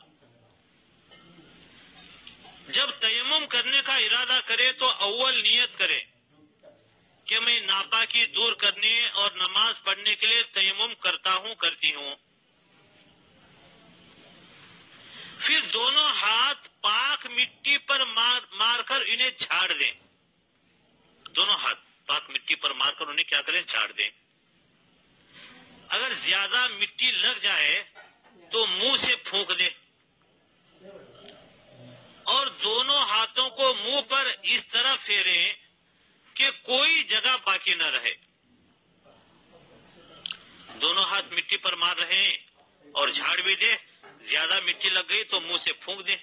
Speaker 1: جب تیمم کرنے کا ارادہ کرے تو اول نیت کرے کہ میں ناپاکی دور کرنے اور نماز پڑھنے کے لیے تیمم کرتا ہوں، کرتی ہوں. پھر دونوں ہاتھ پاک مٹی پر مار کر انہیں جھاڑ دیں. دونوں ہاتھ پاک مٹی پر مار کر انہیں کیا کریں؟ جھاڑ دیں. اگر زیادہ مٹی لگ جائے تو منہ سے پھونک دیں اور دونوں ہاتھوں کو منہ پر اس طرح پھیریں کہ کوئی جگہ باقی نہ رہے. دونوں ہاتھ مٹی پر مار رہے ہیں اور جھاڑ بھی دیں. زیادہ مٹی لگ گئی تو منہ سے پھونک دیں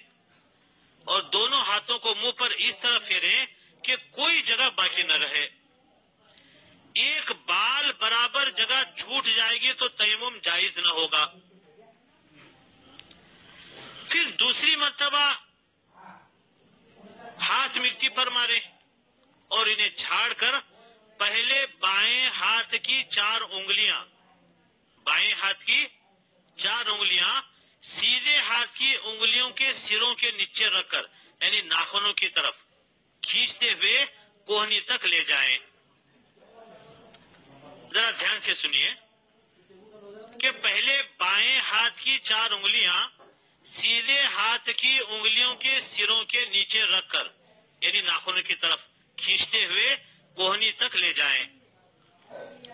Speaker 1: اور دونوں ہاتھوں کو منہ پر اس طرح پھیریں کہ کوئی جگہ باقی نہ رہے. ایک بال برابر جگہ چھوٹ جائے گی تو تیمم جائز نہ ہوگا. پھر دوسری مرتبہ ہاتھ مٹی پر مارے اور انہیں جھاڑ کر پہلے بائیں ہاتھ کی 4 انگلیاں، بائیں ہاتھ کی 4 انگلیاں سیدھے ہاتھ کی انگلیوں کے سروں کے نیچے رکھ کر، یعنی ناخنوں کی طرف کھینچتے ہوئے کوہنی تک لے جائیں. ذرا دھیان سے سنیے کہ پہلے بائیں ہاتھ کی 4 انگلیاں سیدھے ہاتھ کی انگلیوں کے سروں کے نیچے رکھ کر، یعنی ناخنوں کی طرف کھینچتے ہوئے کوہنی تک لے جائیں.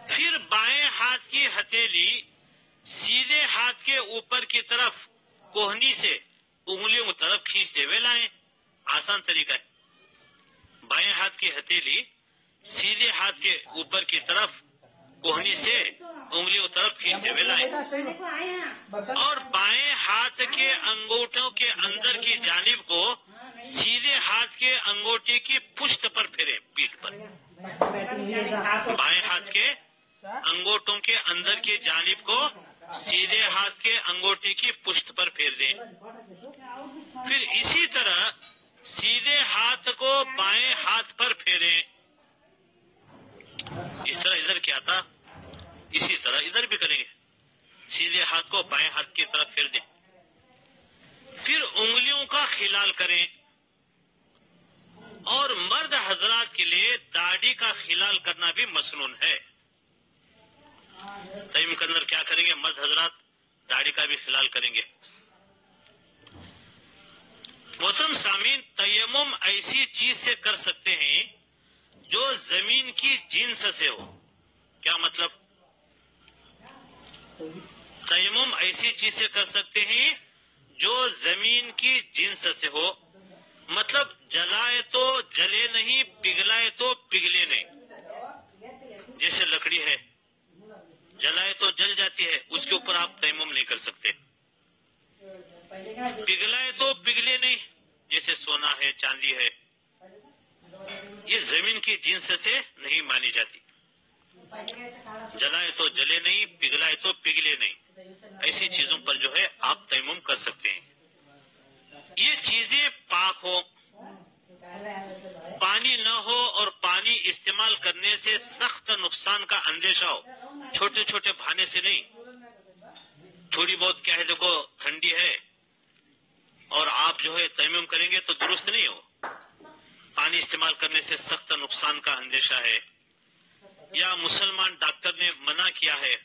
Speaker 1: پھر بائیں ہاتھ کی ہتھیلی سیدھے ہاتھ کے اوپر کی طرف کوہنی سے انگلیوں کی طرف کھینچتے ہوئے لائیں. آسان طریقہ ہے. بائیں ہاتھ کی ہتھیلی سیدھے ہاتھ کے اوپر کی طرف کوہنی سے انگلیوں کی طرف کھینچتے ہوئے لائیں اور بائیں ہاتھ کے انگوٹھوں کے اندر کی جانب کو سیدھے ہاتھ کے انگوٹے کی پشت پر پھیریں، پیٹھ پر. بائیں ہاتھ کے انگوٹوں کے اندر کی جانب کو سیدھے ہاتھ کے انگوٹے کی پشت پر پھیر دیں. پھر اسی طرح سیدھے ہاتھ کو بائیں ہاتھ پر پھیریں. اس طرح ادھر کیا تھا، اسی طرح ادھر بھی کریں گے. سیدھے ہاتھ کو بائیں ہاتھ کی طرف پھیر دیں. پھر انگلیوں کا خلال کریں. اور مرد حضرات کے لیے داڑھی کا خلال کرنا بھی مسنون ہے. تیمم کے اندر کیا کریں گے؟ مرد حضرات داڑھی کا بھی خلال کریں گے. محترم سامعین، تیمم ایسی چیز سے کر سکتے ہیں جو زمین کی جنس سے ہو. کیا مطلب؟ تیمم ایسی چیز سے کر سکتے ہیں جو زمین کی جنس سے ہو. مطلب جلائے تو جلے نہیں، پگھلائے تو پگھلے نہیں. جیسے لکڑی ہے، جلائے تو جل جاتی ہے، اس کے اوپر آپ تیمم نہیں کر سکتے. پگھلائے تو پگھلے نہیں، جیسے سونا ہے، چاندی ہے، یہ زمین کی جنس سے نہیں مانی جاتی. جلائے تو جلے نہیں، پگھلائے تو پگھلے نہیں، ایسی چیزوں پر جو ہے آپ تیمم کر سکتے ہیں. یہ چیزیں پاک ہو، پانی نہ ہو اور پانی استعمال کرنے سے سخت نقصان کا اندیشہ ہو. چھوٹے چھوٹے بہانے سے نہیں. تھوڑی بہت کیا ہے، دیکھو ٹھنڈی ہے اور آپ جو ہے تیمم کریں گے تو درست نہیں ہو. پانی استعمال کرنے سے سخت نقصان کا اندیشہ ہے، یا مسلمان ڈاکٹر نے منع کیا ہے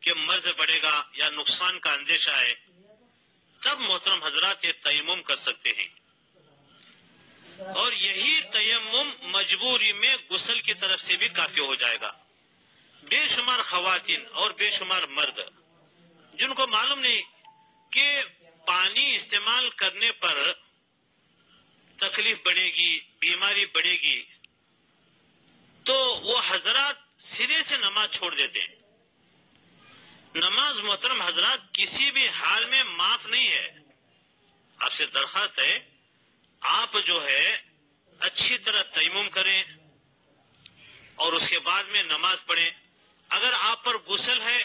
Speaker 1: کہ مرض بڑھے گا یا نقصان کا اندیشہ ہے، تب محترم حضرات یہ تیمم کر سکتے ہیں. اور یہی تیمم مجبوری میں غسل کی طرف سے بھی کافی ہو جائے گا. بے شمار خواتین اور بے شمار مرد جن کو معلوم نہیں کہ پانی استعمال کرنے پر تکلیف بڑھے گی، بیماری بڑھے گی، تو وہ حضرات سرے سے نماز چھوڑ دیتے ہیں. نماز محترم حضرات کسی بھی حال میں معاف نہیں ہے. آپ سے درخواست ہے آپ جو ہے اچھی طرح تیمم کریں اور اس کے بعد میں نماز پڑھیں. اگر آپ پر غسل ہے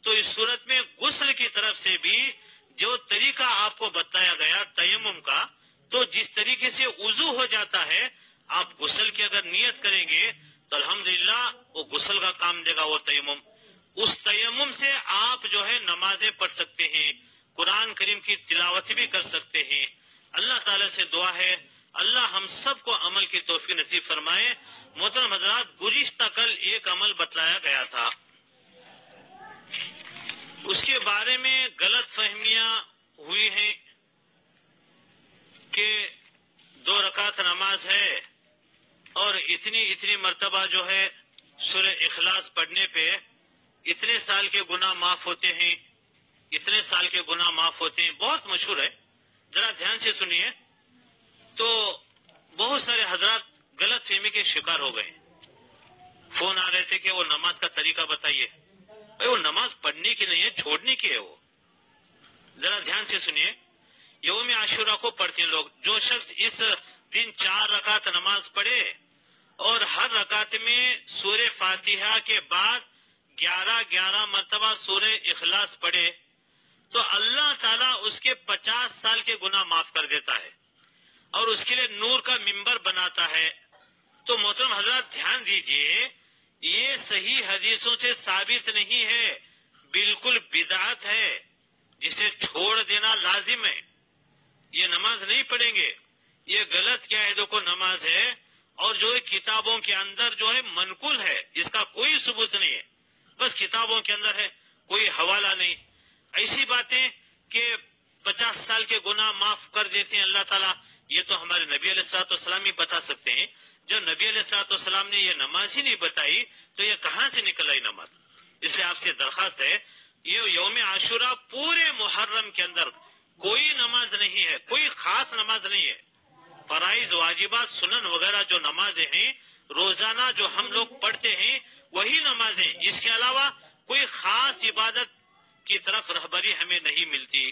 Speaker 1: تو اس صورت میں غسل کی طرف سے بھی جو طریقہ آپ کو بتایا گیا تیمم کا، تو جس طریقے سے وضو ہو جاتا ہے آپ غسل کی اگر نیت کریں گے تو الحمدللہ وہ غسل کا کام دے گا وہ تیمم. اس تیمم سے آپ جو ہے نمازیں پڑھ سکتے ہیں، قرآن کریم کی تلاوت بھی کر سکتے ہیں. اللہ تعالیٰ سے دعا ہے اللہ ہم سب کو عمل کی توفیق نصیب فرمائے. محترم حضرات گزشتہ کل ایک عمل بتلایا گیا تھا، اس کے بارے میں غلط فہمیاں ہوئی ہیں کہ 2 رکعت نماز ہے اور اتنی مرتبہ جو ہے سورہ اخلاص پڑھنے پہ اتنے سال کے گناہ معاف ہوتے ہیں، اتنے سال کے گناہ معاف ہوتے ہیں. بہت مشہور ہے، ذرا دھیان سے سنیے. تو بہت سارے حضرات غلط فہمی کے شکار ہو گئے. فون آ رہے تھے کہ وہ نماز کا طریقہ بتائیے. وہ نماز پڑھنے کی نہیں ہے، چھوڑنے کی ہے. وہ ذرا دھیان سے سنیے. یوم عاشورہ کو پڑھتے ہیں لوگ. جو شخص اس دن 4 رکعت نماز پڑھے اور ہر رکعت میں سورہ فاتحہ کے بعد 11 مرتبہ سورہ اخلاص پڑھے تو اللہ تعالیٰ اس کے 50 سال کے گناہ معاف کر دیتا ہے اور اس کے لیے نور کا منبر بناتا ہے. تو محترم حضرات دھیان دیجئے، یہ صحیح حدیثوں سے ثابت نہیں ہے، بالکل بدعت ہے، جسے چھوڑ دینا لازم ہے. یہ نماز نہیں پڑھیں گے، یہ غلط کیا ہے دیکھو نماز ہے، اور جو کتابوں کے اندر جو ہے منقول ہے، اس کا کوئی ثبوت نہیں ہے، بس کتابوں کے اندر ہے، کوئی حوالہ نہیں. ایسی باتیں کہ 50 سال کے گناہ معاف کر دیتے ہیں اللہ تعالیٰ، یہ تو ہمارے نبی علیہ الصلوۃ والسلام ہی بتا سکتے ہیں. جب نبی علیہ الصلوۃ والسلام نے یہ نماز ہی نہیں بتائی تو یہ کہاں سے نکل آئی نماز؟ اس لیے آپ سے درخواست ہے، یہ یوم عاشورہ پورے محرم کے اندر کوئی نماز نہیں ہے، کوئی خاص نماز نہیں ہے. فرائض، واجبات، سنن وغیرہ جو نمازیں ہیں روزانہ جو ہم لوگ پڑھتے ہیں وہی نمازیں، اس کے علاوہ کوئی خاص عبادت کی طرف رہبری ہمیں نہیں ملتی.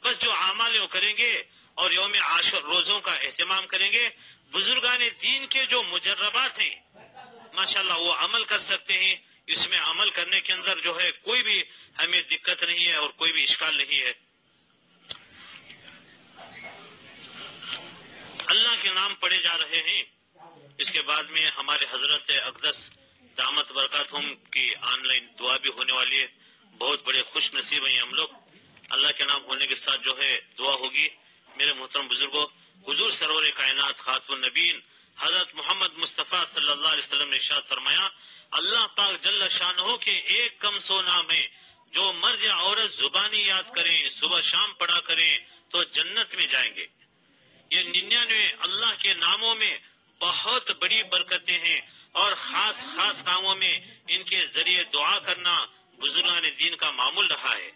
Speaker 1: بس جو اعمال وہ کریں گے اور یوم عاشور روزوں کا اہتمام کریں گے. بزرگان دین کے جو مجربات ہیں ماشاءاللہ وہ عمل کر سکتے ہیں. اس میں عمل کرنے کے اندر جو ہے کوئی بھی ہمیں دقت نہیں ہے اور کوئی بھی اشکال نہیں ہے. اللہ کے نام پڑھے جا رہے ہیں. اس کے بعد میں ہمارے حضرت اقدس دامت برکاتہم کی آن لائن دعا بھی ہونے والی ہے. بہت بڑے خوش نصیب ہیں ہم لوگ. اللہ کے نام ہونے کے ساتھ جو ہے دعا ہوگی. میرے محترم بزرگوں، حضور سرور کائنات خاتم النبیین حضرت محمد مصطفیٰ صلی اللہ علیہ وسلم نے ارشاد فرمایا، اللہ پاک جل شانہ کے ایک کم سو نام ہے، جو مرد یا عورت زبانی یاد کریں، صبح شام پڑھا کریں تو جنت میں جائیں گے. یہ 99 اللہ کے ناموں میں بہت بڑی برکتیں ہیں اور خاص کاموں میں ان کے ذریعے دعا کرنا بزرگان دین کا معمول رہا ہے.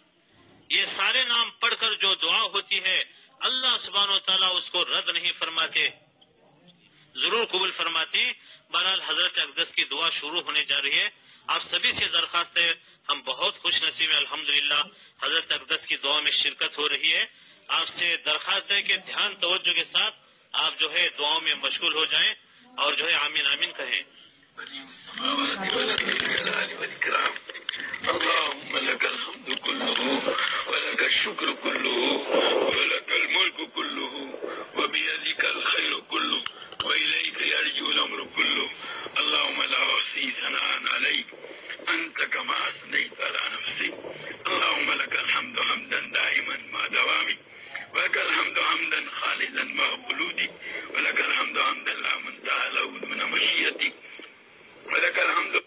Speaker 1: یہ سارے نام پڑھ کر جو دعا ہوتی ہے اللہ سبحانہ و تعالیٰ اس کو رد نہیں فرماتے، ضرور قبول فرماتے. بہرحال حضرت اقدس کی دعا شروع ہونے جا رہی ہے. آپ سبھی سے درخواست ہے، ہم بہت خوش نصیب ہیں الحمدللہ حضرت اقدس کی دعا میں شرکت ہو رہی ہے. آپ سے درخواست ہے کہ دھیان توجہ کے ساتھ آپ جو ہے دعاؤں میں مشغول ہو جائیں اور جو ہے آمین آمین کہیں.
Speaker 2: اللهم لك الحمد كله ولك الشكر كله ولك الملك كله وبيدك الخير كله وإليك يرجع الأمر كله. اللهم لا أحصي ثناء عليك أنت كما أثنيت على نفسي. اللهم لك الحمد حمدا دائما مع دوامك ولك الحمد حمدا خالدا مع خلودك ولك الحمد حمدا لا منتهى له دون مشيتك ولك الحمد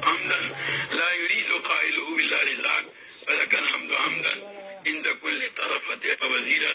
Speaker 2: حمدا لا يريد قائله إلا رضاك ولك الحمد حمدا عند كل طرفة وزيرا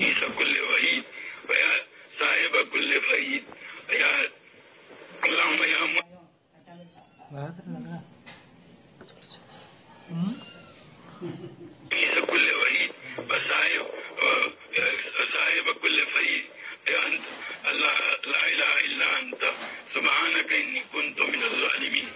Speaker 2: عيسى كل وحيد ويا صاحب كل فريد ويا اللهم يا عيسى كل وحيد وصاحب كل فريد يا أنت الله لا إله إلا أنت سبحانك إني كنت من الظالمين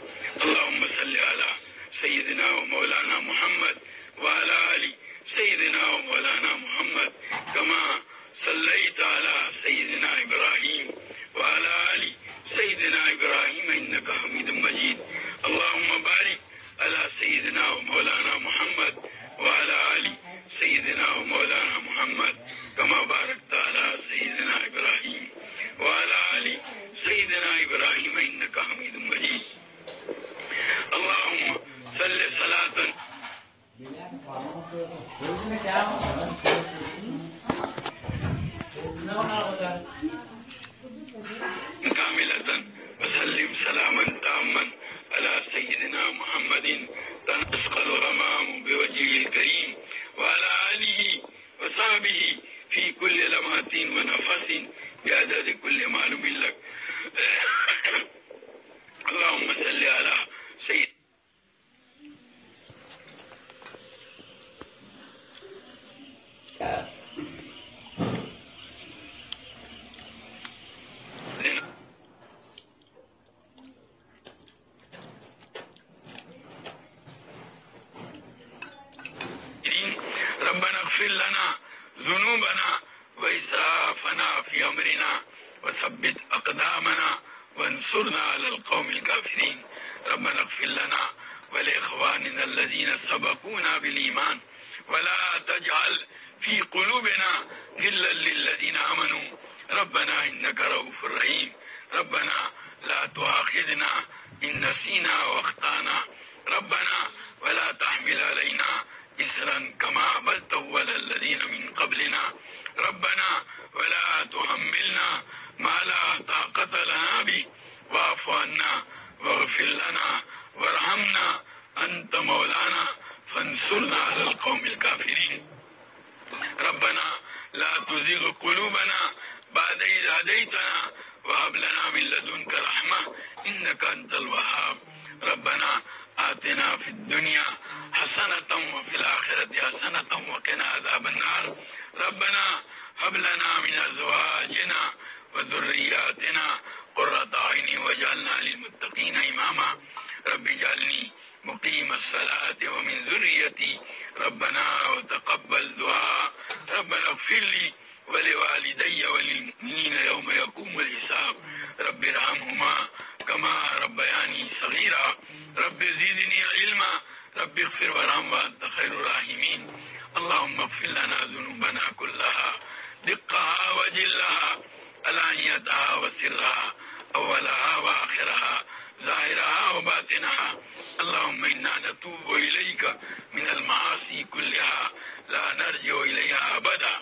Speaker 2: اللهم صل على سيدنا ومولانا محمد وعلى آل سيدنا ومولانا محمد كما صليت على سيدنا إبراهيم وعلى آل سيدنا إبراهيم إنك حميد مجيد اللهم بارك على سيدنا ومولانا محمد وعلى آل سيدنا ومولانا محمد كما باركت على سيدنا إبراهيم وعلى آل سيدنا إبراهيم إنك حميد مجيد اللهم صل صلاة كاملة وسلم سلاما تاما على سيدنا محمد تنسقى الغمام بوجهه الكريم وعلى آله وصحبه في كل لمحة ونفس بعدد كل معلوم لك اللهم صل على سيدنا ربنا اغفر لنا ذنوبنا وإسرافنا في أمرنا وثبت أقدامنا وانصرنا على القوم الكافرين ربنا اغفر لنا ولإخواننا الذين سبقونا بالإيمان ولا تجعل في قلوبنا غلا للذين آمنوا ربنا إنك رؤوف رحيم ربنا لا تؤاخذنا إن نسينا وأخطأنا ربنا ولا تحمل علينا إسرا كما حملته على الذين من قبلنا ربنا ولا تحملنا ما لا طاقة لنا به واعف عنا واغفر لنا وارحمنا أنت مولانا فانصرنا على القوم الكافرين ربنا لا تزغ قلوبنا بعد إذ هديتنا وهب لنا من لدنك رحمة إنك أنت الوهاب ربنا آتنا في الدنيا حسنة وفي الآخرة حسنة وقنا عذاب النار ربنا هب لنا من أزواجنا وذرياتنا قرة أعين واجعلنا للمتقين إماما رب اجعلني مقيم الصلاة ومن ذريتي ربنا وتقبل دعاء ربنا اغفر لي ولوالدي وللمؤمنين يوم يقوم الحساب رب ارحمهما كما ربياني صغيرا رب زدني علما رب اغفر وارحم وأنت خير الراحمين اللهم اغفر لنا ذنوبنا كلها دقها وجلها علانيتها وسرها أولها وآخرها ظاهرها وباطنها اللهم إنا نتوب إليك من المعاصي كلها لا نرجع إليها أبدا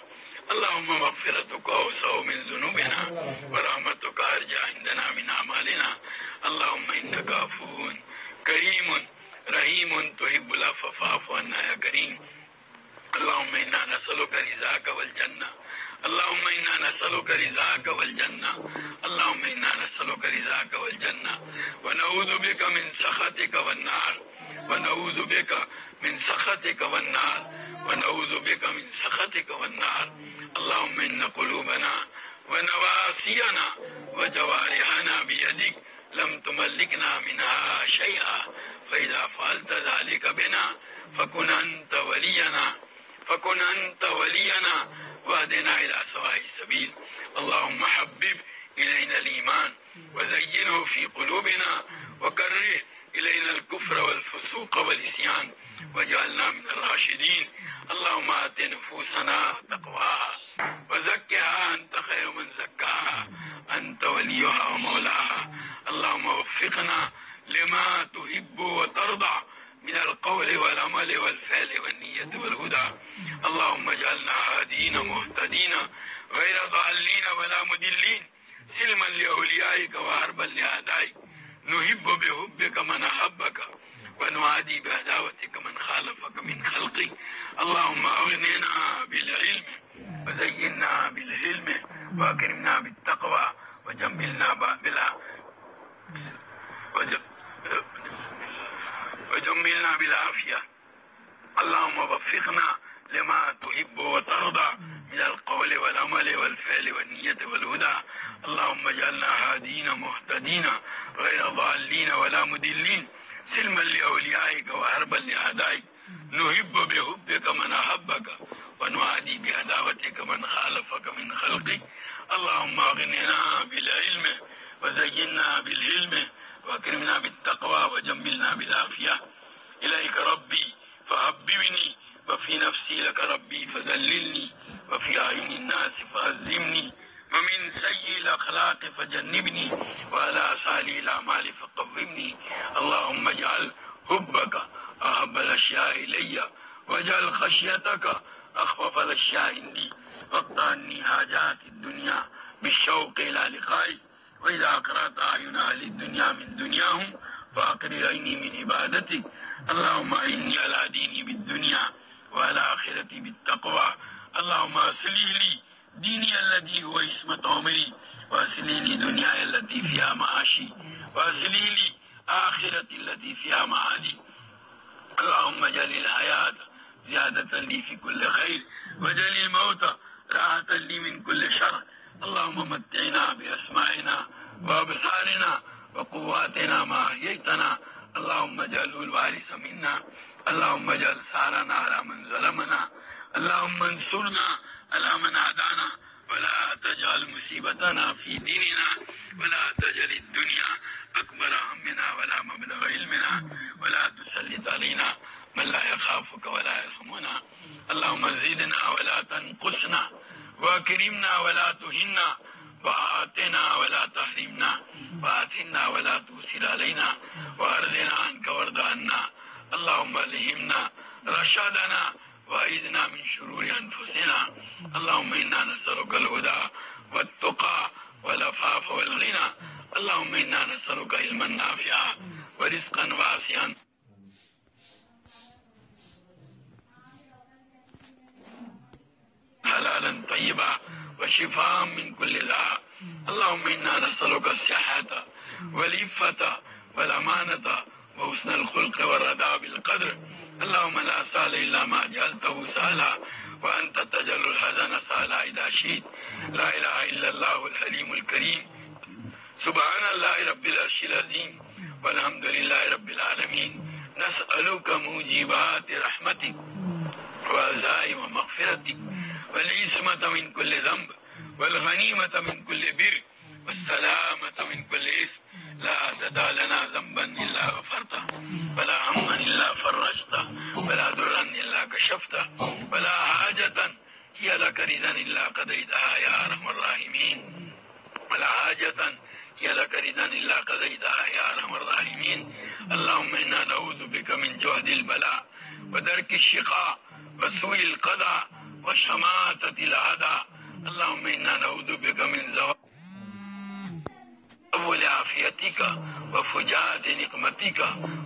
Speaker 2: اللهم مغفرتك أوسع من ذنوبنا ورحمتك أرجى عندنا من أعمالنا اللهم إنك عفو كريم رحيم تحب العفو فاعف عنا يا كريم اللهم إنا نسألك رضاك والجنة اللهم إنا نسألك رضاك والجنة اللهم إنا نسألك رضاك والجنة ونعوذ بك من سخطك والنار ونعوذ بك من سخطك والنار ونعوذ بك من سخطك والنار اللهم إن قلوبنا ونواسينا وجوارحنا بيدك لم تملكنا منها شيئا فإذا فعلت ذلك بنا فكن أنت ولينا واهدنا إلى سواء السبيل. اللهم حبب إلينا الإيمان وزينه في قلوبنا وكره إلينا الكفر والفسوق والعصيان واجعلنا من الراشدين. اللهم آت نفوسنا تقواها وزكها أنت خير من زكاها أنت وليها ومولاها. اللهم وفقنا لما تحب وترضى من القول والعمل والفعل والنية والهدى. اللهم اجعلنا هادين مهتدين غير ضالين ولا مضلين سلما لأوليائك وحربا لأعدائك. نحب بحبك من أحبك ونعادي بعداوتك من خالفك من خلقك. اللهم أغننا بالعلم وزينا بالحلم وأكرمنا بالتقوى وجملنا بالعافية. اللهم وفقنا لما تحب وترضى من القول والعمل والفعل والنية والهدى. اللهم اجعلنا هادين مهتدين غير ضالين ولا مضلين سلما لأوليائك وحربا لأعدائك. نحب بحبك من أحبك ونعادي بعداوتك من خالفك من خلقك. اللهم أغننا بالعلم وزينا بالحلم وأكرمنا بالتقوى وجملنا بالعافية. إليك ربي فحببني وفي نفسي لك ربي فذللني وفي أعين الناس فعزمني ومن سيء الأخلاق فجنبني وعلى صالح الأعمال فقومني. اللهم اجعل حبك أحب الأشياء إلي واجعل خشيتك أخفف الأشياء عندي واقطع عني حاجات الدنيا بالشوق إلى لقائك. وإذا أقرأت أعين أهل الدنيا من دنياهم فأقر عيني من عبادتك. اللهم إني على ديني بالدنيا وعلى آخرتي بالتقوى. اللهم أصلح لي ديني الذي هو عصمة عمري وأصلح لي دنياي التي فيها معاشي وأصلح لي آخرتي التي فيها معادي. اللهم اجعل الحياة زيادة لي في كل خير واجعل الموت راحة لي من كل شر. اللهم متعنا بأسماعنا وأبصارنا وقواتنا ما أحييتنا. اللهم اجعله الوارث منا. اللهم اجعل ثارنا على من ظلمنا. اللهم انصرنا على من عادانا ولا تجعل مصيبتنا في ديننا ولا تجعل الدنيا أكبر همنا ولا مبلغ علمنا ولا تسلط علينا من لا يخافك ولا يرحمنا. اللهم زدنا ولا تنقصنا وأكرمنا ولا تهنا وآتنا ولا تحرمنا وآتنا ولا تؤثر علينا وأرضنا عنك وارض عنا. اللهم ألهمنا رشادنا وأعذنا من شرور أنفسنا. اللهم إنا نسألك الهدى والتقى والعفاف والغنى. اللهم إنا نسألك علما نافعا ورزقا واسعا حلالا طيبا وشفاء من كل داء. اللهم إنا نسألك الصحة والعفة والأمانة وحسن الخلق والرضا بالقدر. اللهم لا سهل إلا ما جعلته سهلا وأنت تجعل الحزن سهلا إذا شئت. لا إله إلا الله الحليم الكريم. سبحان الله رب العرش العظيم والحمد لله رب العالمين. نسألك موجبات رحمتك وعزائم مغفرتك والعصمة من كل ذنب والغنيمة من كل بر والسلامة من كل إثم. لا تدع لنا ذنبا إلا غفرته ولا هما إلا فرجته ولا ضرا إلا كشفته ولا حاجة هي لك رضا إلا قضيتها يا أرحم الراحمين. ولا حاجة هي لك رضا إلا قضيتها يا أرحم الراحمين. اللهم إنا نعوذ بك من جهد البلاء ودرك الشقاء وسوء القضاء وشماتة الأعداء. اللهم إنا نعوذ بك من زوال عافيتك وفجاءة نقمتك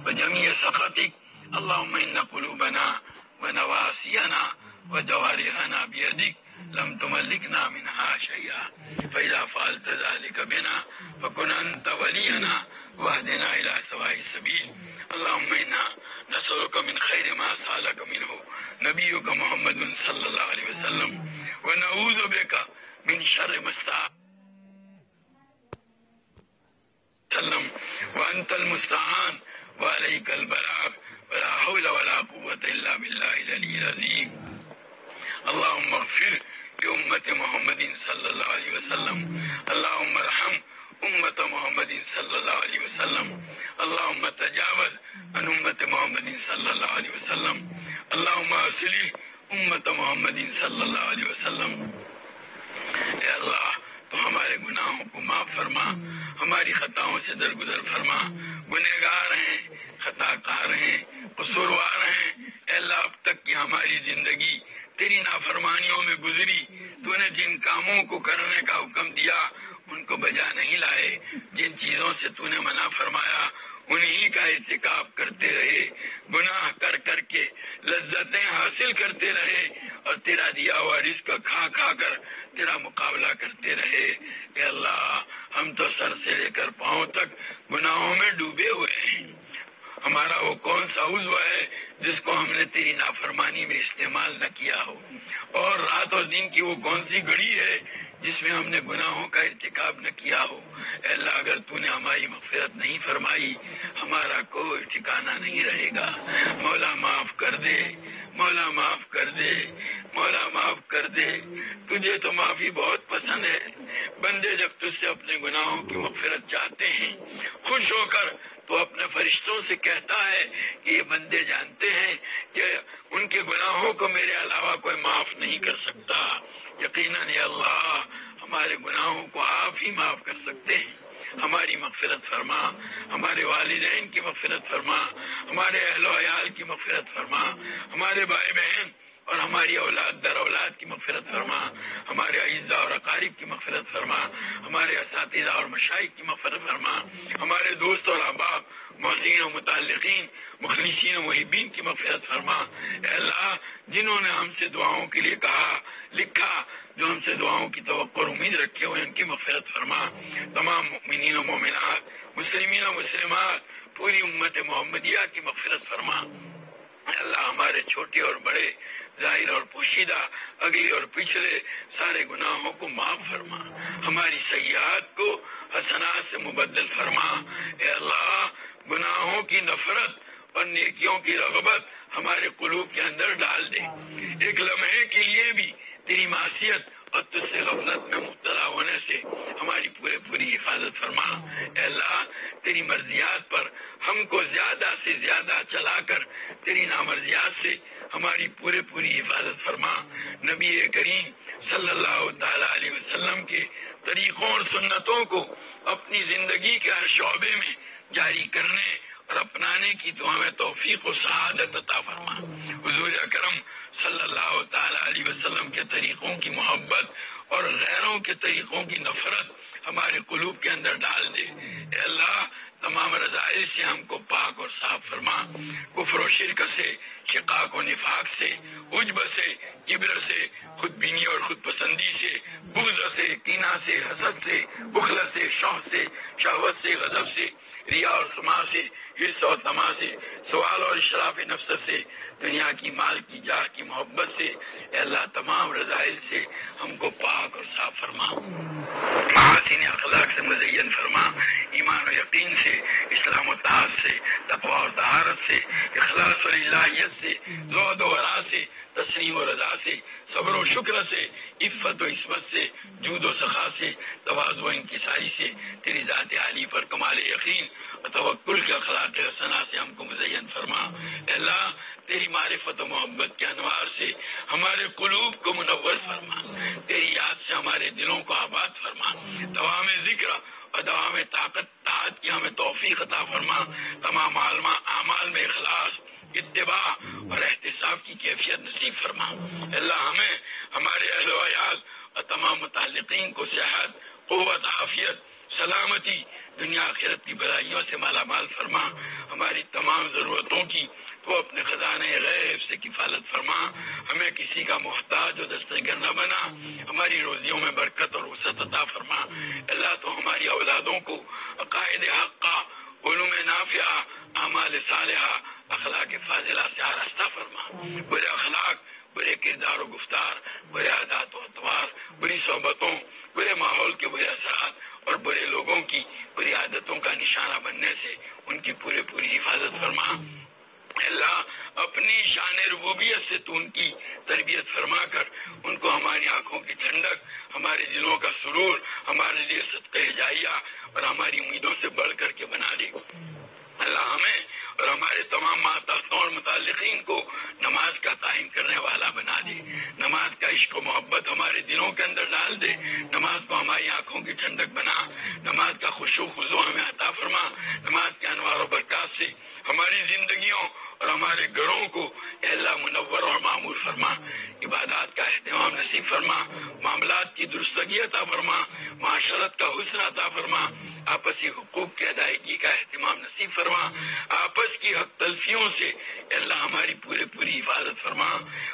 Speaker 2: وجميع سخطك. اللهم إن قلوبنا ونواسينا وجوارحنا بيدك لم تملكنا منها شيئا فإذا فعلت ذلك بنا فكن أنت ولينا واهدنا إلى سواء السبيل. اللهم إنا نسألك من خير ما سألك منه نبيك محمد صلى الله عليه وسلم ونعوذ بك من شر ما استعاذ وسلم وانت المستعان وعليك البلاغ ولا حول ولا قوة إلا بالله العلي العظيم. اللهم اغفر لأمة محمد صلى الله عليه وسلم. اللهم ارحم أمة محمد صلى الله عليه وسلم. اللهم تجاوز عن أمة محمد صلى الله عليه وسلم. اللهم اصلح أمة محمد صلى الله عليه وسلم. اے اللہ تو ہمارے گناہوں کو معاف فرما، ہماری خطاؤں سے درگزر فرما. گنہگار ہیں، خطا کار ہیں، قصوروار ہیں. اے اللہ اب تک کی ہماری زندگی تیری نافرمانیوں میں گزری. تو نے جن کاموں کو کرنے کا حکم دیا ان کو بجا نہیں لائے، جن چیزوں سے تو نے منع فرمایا انہی کا ارتکاب کرتے رہے، گناہ کر کر کے لذتیں حاصل کرتے رہے اور تیرا دیا ہوا رزق کھا کھا کر تیرا مقابلہ کرتے رہے. اے اللہ ہم تو سر سے لے کر پاؤں تک گناہوں میں ڈوبے ہوئے ہیں. ہمارا وہ کون سا عضو ہے جس کو ہم نے تیری نافرمانی میں استعمال نہ کیا ہو، اور رات اور دن کی وہ کون سی گھڑی ہے جس میں ہم نے گناہوں کا ارتکاب نہ کیا ہو. اے اللہ اگر تو نے ہماری مغفرت نہیں فرمائی ہمارا کوئی ٹھکانہ نہیں رہے گا. مولا معاف کر دے، مولا معاف کر دے، مولا معاف کر دے. تجھے تو معافی بہت پسند ہے. بندے جب تجھ سے اپنے گناہوں کی مغفرت چاہتے ہیں خوش ہو کر تو اپنے فرشتوں سے کہتا ہے کہ یہ بندے جانتے ہیں کہ ان کے گناہوں کو میرے علاوہ کوئی معاف نہیں کر سکتا. یقیناً یا اللہ ہمارے گناہوں کو آپ ہی معاف کر سکتے ہیں. ہماری مغفرت فرما، ہمارے والدین کی مغفرت فرما، ہمارے اہل و عیال کی مغفرت فرما، ہمارے بھائی بہن اور ہماری اولاد در اولاد کی مغفرت فرما، ہمارے اعزاء اور اقارب کی مغفرت فرما، ہمارے اساتذہ اور مشائخ کی مغفرت فرما، ہمارے دوست اور احباب محسنین و متعلقین مخلصین و محبین کی مغفرت فرما. اے اللہ جنہوں نے ہم سے دعاؤں کے لیے کہا لکھا، جو ہم سے دعاؤں کی توقع اور امید رکھے ہوئے ان کی مغفرت فرما. تمام مؤمنین و مومنات، مسلمین و مسلمات، پوری امت محمدیہ کی مغفرت فرما. اے اللہ ہمارے چھوٹے اور بڑے، ظاہر اور پوشیدہ، اگلے اور پچھلے سارے گناہوں کو معاف فرما. ہماری سیئات کو حسنات سے مبدل فرما. اے اللہ گناہوں کی نفرت اور نیکیوں کی رغبت ہمارے قلوب کے اندر ڈال دے. ایک لمحے کے لیے بھی تیری معصیت اور تجھ سے غفلت میں مبتلا ہونے سے ہماری پوری حفاظت فرما. اے اللہ تیری مرضیات پر ہم کو زیادہ سے زیادہ چلا کر تیری نامرضیات سے ہماری پوری حفاظت فرما. نبی کریم صلی اللہ تعالی علیہ وسلم کے طریقوں اور سنتوں کو اپنی زندگی کے ہر شعبے میں جاری کرنے اور اپنانے کی تو ہمیں توفیق و سعادت عطا فرما. حضور اکرم صلی اللہ تعالی علیہ وسلم کے طریقوں کی محبت اور غیروں کے طریقوں کی نفرت ہمارے قلوب کے اندر ڈال دے. اے اللہ تمام رذائل سے ہم کو پاک اور صاف فرما. کفر و شرک سے، شقاق و نفاق سے، عجب سے، کبر سے، خود بینی اور خود پسندی سے، بغض سے، کینہ سے، حسد سے، بخل سے، شوق سے، شہوت سے، غضب سے، ریا اور سماع سے، حرص اور طمع سے، سوال اور اشراف نفس سے، دنیا کی، مال کی، جاہ کی محبت سے. اے اللہ تمام رذائل سے ہم کو پاک اور صاف فرما. محاسن اخلاق سے مزین فرما. ایمان و یقین سے، اسلام و طاعت سے، تقوی اور طہارت سے، اخلاص اور الہیت سے، زہد و ورع سے، تسلیم و رضا سے، صبر و شکر سے، عفت و عصمت سے، جود و سخا سے، تواضع و انکساری سے، تیری ذات عالی پر کمال یقین اور توکل کے اخلاق حسنہ سے ہم کو مزین فرما. اے اللہ تیری معرفت و محبت کے انوار سے ہمارے قلوب کو منور فرما. تیری یاد سے ہمارے دلوں کو آباد فرما. دوام ذکر اور دوام طاعت کی ہمیں توفیق عطا فرما. تمام اعمال میں اخلاص، اتباع اور احتساب کی کیفیت نصیب فرما. اللہ ہمیں، ہمارے اہل و عیال اور تمام متعلقین کو صحت، قوت، عافیت، سلامتی، دنیا آخرت کی بھلائیوں سے مالا مال فرما. ہماری تمام ضرورتوں کی تو اپنے خزانے غیب سے کفالت فرما. ہمیں کسی کا محتاج و دسترگر نہ بنا. ہماری روزیوں میں برکت اور وسعت عطا فرما. اللہ تو ہماری اولادوں کو عقائد حقہ، علوم نافعہ، اعمال صالحہ، اخلاق فاضلہ سے آراستہ فرما. برے اخلاق، برے کردار و گفتار، برے عادات و اطوار، بری صحبتوں، برے ماحول کے برے اثرات اور برے لوگوں کی بری عادتوں کا نشانہ بننے سے ان کی پوری حفاظت فرما۔ اللہ اپنی شان ربوبیت سے تو ان کی تربیت فرما کر ان کو ہماری آنکھوں کی ٹھنڈک، ہمارے دلوں کا سرور، ہمارے لیے صدقہ جاریہ اور ہماری امیدوں سے بڑھ کر کے بنا دے۔ اللہ ہمیں اور ہمارے تمام ماتحتوں اور متعلقین کو نماز کا قائم کرنے والا بنا دے۔ نماز کا عشق و محبت ہمارے دلوں کے اندر ڈال دے۔ نماز کو ہماری آنکھوں کی ٹھنڈک بنا۔ نماز کا خشوع و خضوع ہمیں عطا فرما۔ نماز کے انوار و برکات سے ہماری زندگیوں اور ہمارے گھروں کو اے اللہ منور اور معمور فرما۔ عبادات کا اہتمام نصیب فرما۔ معاملات کی درستگی عطا فرما۔ معاشرت کا حسن عطا فرما۔ آپسی حقوق کی ادائیگی کا اہتمام نصیب فرما۔ آپس کی حق تلفیوں سے اے اللہ ہماری پوری حفاظت فرما۔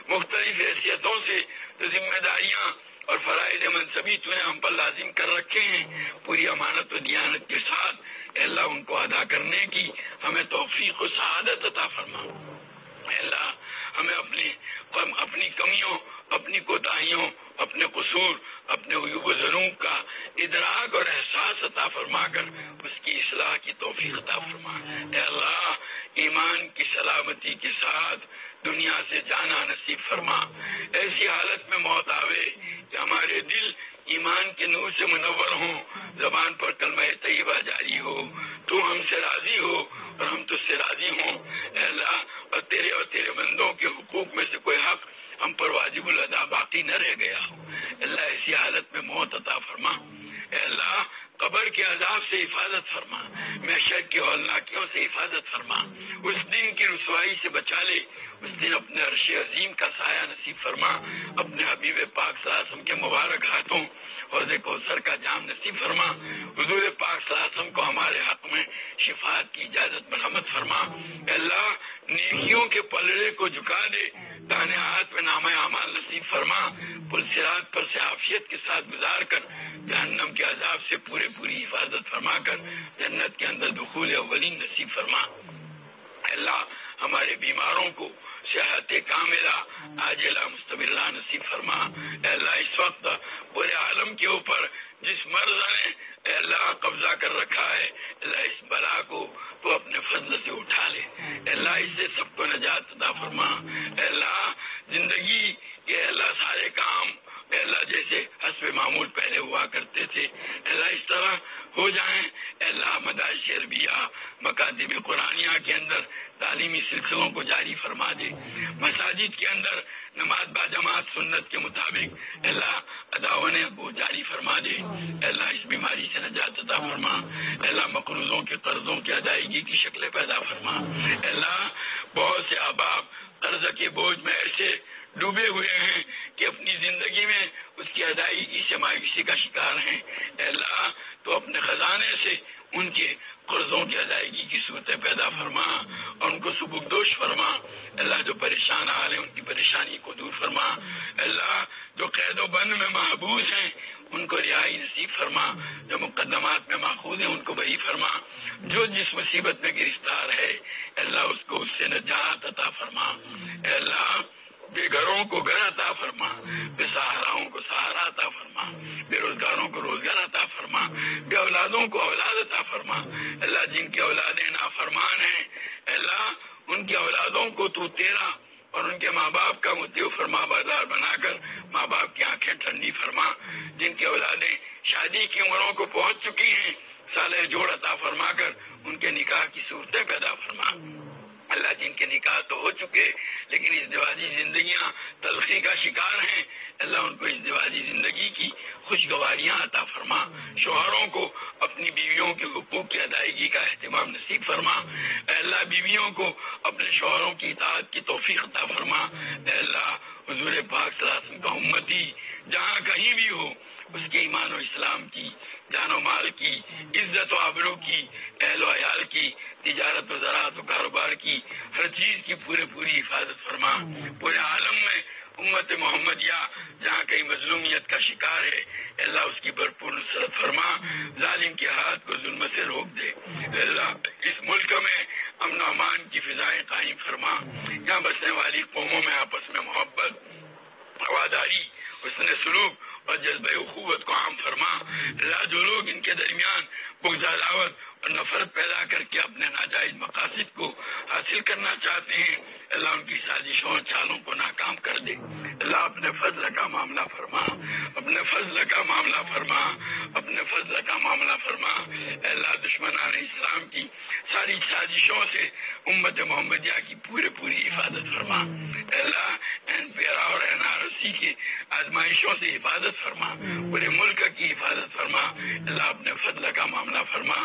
Speaker 2: مختلف حیثیتوں سے جو ذمہ داریاں اور فرائض منصبی تو نے ہم پر لازم کر رکھے ہیں، پوری امانت و دیانت کے ساتھ اے اللہ ان کو ادا کرنے کی ہمیں توفیق و سعادت عطا فرما۔ اے اللہ ہمیں اپنی کمیوں، اپنی کوتاہیوں، اپنے قصور، اپنے عیوب و ذنوب کا ادراک اور احساس عطا فرما کر اس کی اصلاح کی توفیق عطا فرما۔ اے اللہ ایمان کی سلامتی کے ساتھ دنیا سے جانا نصیب فرما۔ ایسی حالت میں موت آوے کہ ہمارے دل ایمان کے نور سے منور ہوں، زبان پر کلمہ طیبہ جاری ہو، تو ہم سے راضی ہو اور ہم تجھ سے راضی ہوں۔ اے اللہ اور تیرے بندوں کے حقوق میں سے کوئی حق ہم پر واجب الادا باقی نہ رہ گیا ہو۔ اللہ ایسی حالت میں موت عطا فرما۔ اے اللہ قبر کے عذاب سے حفاظت فرما، محشر کی ہولناکیوں سے حفاظت فرما، اس دن کی رسوائی سے بچا لے، اس دن اپنے عرش عظیم کا سایہ نصیب فرما، اپنے حبیب پاک صلی اللہ علیہ وسلم کے مبارک ہاتھوں حوض کوثر کا جام نصیب فرما، حضور پاک صلی اللہ علیہ وسلم کو ہمارے حق میں شفاعت کی اجازت مرحمت فرما۔ اے اللہ نیکیوں کے پلڑے کو جھکا دے، دانے ہاتھ میں نامہ اعمال نصیب فرما، پل صراط پر سے عافیت کے ساتھ گزار کر جہنم کے عذاب سے پوری حفاظت فرما کر جنت کے اندر دخول اولین نصیب فرما۔ اے اللہ ہمارے بیماروں کو صحت کاملہ عاجلہ مستمرہ نصیب فرما۔ اے اللہ اس وقت پورے عالم کے اوپر جس مرض نے اے اللہ قبضہ کر رکھا ہے، اللہ اس بلا کو تو اپنے فضل سے اٹھا لے۔ اے اللہ اس سے سب کو نجات عطا فرما۔ اے اللہ زندگی کے اللہ سارے کام اے اللہ جیسے حسب معمول پہلے ہوا کرتے تھے اے اللہ اس طرح ہو جائیں۔ اے اللہ مدارس عربیہ، مکاتب قرآنیہ کے اندر تعلیمی سلسلوں کو جاری فرما دے، مساجد کے اندر نماز باجماعت سنت کے مطابق اے اللہ ادا ہونے کو جاری فرما دے۔ اے اللہ اس بیماری سے نجات عطا فرما۔ اے اللہ مقروضوں کے قرضوں کی ادائیگی کی شکلیں پیدا فرما۔ اے اللہ بہت سے احباب قرض کے بوجھ میں ایسے ڈوبے ہوئے ہیں کہ اپنی زندگی میں اس کی ادائیگی سے مایوسی کا شکار ہیں۔ اے اللہ تو اپنے خزانے سے ان کے قرضوں کی ادائیگی کی صورتیں پیدا فرما اور ان کو سبکدوش فرما۔ اللہ جو پریشان حال ہیں ان کی پریشانی کو دور فرما۔ اللہ جو قید و بند میں محبوس ہیں ان کو رہائی نصیب فرما، جو مقدمات میں ماخوذ ہیں ان کو بری فرما، جو جس مصیبت میں گرفتار ہے اللہ اس کو اس سے نجات عطا فرما۔ اے اللہ بے گھروں کو گھر عطا فرما، بے سہاراؤں کو سہارا عطا فرما، بے روزگاروں کو روزگار عطا فرما، بے اولادوں کو اولاد عطا فرما۔ اللہ جن کی اولادیں نافرمان ہیں اللہ ان کی اولادوں کو تو تیرا اور ان کے ماں باپ کا مطیع فرما بردار بنا کر ماں باپ کی آنکھیں ٹھنڈی فرما۔ جن کی اولادیں شادی کی عمروں کو پہنچ چکی ہیں صالح جوڑ عطا فرما کر ان کے نکاح کی صورتیں پیدا فرما۔ اللہ جن کے نکاح تو ہو چکے لیکن ازدواجی زندگیاں تلخی کا شکار ہیں اللہ ان کو ازدواجی زندگی کی خوشگواریاں عطا فرما۔ شوہروں کو اپنی بیویوں کے حقوق کی ادائیگی کا اہتمام نصیب فرما۔ اے اللہ بیویوں کو اپنے شوہروں کی اطاعت کی توفیق عطا فرما۔ اے اللہ حضور پاک صلی اللہ علیہ وسلم کا امتی جہاں کہیں بھی ہو اس کے ایمان و اسلام کی، جان و مال کی، عزت و آبرو کی، اہل و عیال کی، تجارت و زراعت و کاروبار کی، ہر چیز کی پوری حفاظت فرما۔ پورے عالم میں امت محمدیہ جہاں کہیں مظلومیت کا شکار ہے اللہ اس کی بھرپور نصرت فرما، ظالم کے ہاتھ کو ظلم سے روک دے۔ اللہ اس ملک میں امن و امان کی فضائیں قائم فرما، یہاں بسنے والی قوموں میں آپس میں محبت، رواداری، حسن سلوک اور جذبہ اخوت کو عام فرما۔ اللہ جو لوگ ان کے درمیان بغض عداوت اور نفرت پیدا کر کے اپنے ناجائز مقاصد کو حاصل کرنا چاہتے ہیں، اللہ ان کی سازشوں اور چالوں کو ناکام کر دے۔ اللہ اپنے فضل کا معاملہ فرما، اپنے فضل کا معاملہ فرما، اپنے فضل کا معاملہ فرما۔ اللہ دشمنان اسلام کی ساری سازشوں سے امت محمدیہ کی پوری حفاظت فرما۔ اللہ NPR اور NRC کی آزمائشوں سے حفاظت فرما، پورے ملک کی حفاظت فرما۔ اللہ اپنے فضل کا معاملہ فرما۔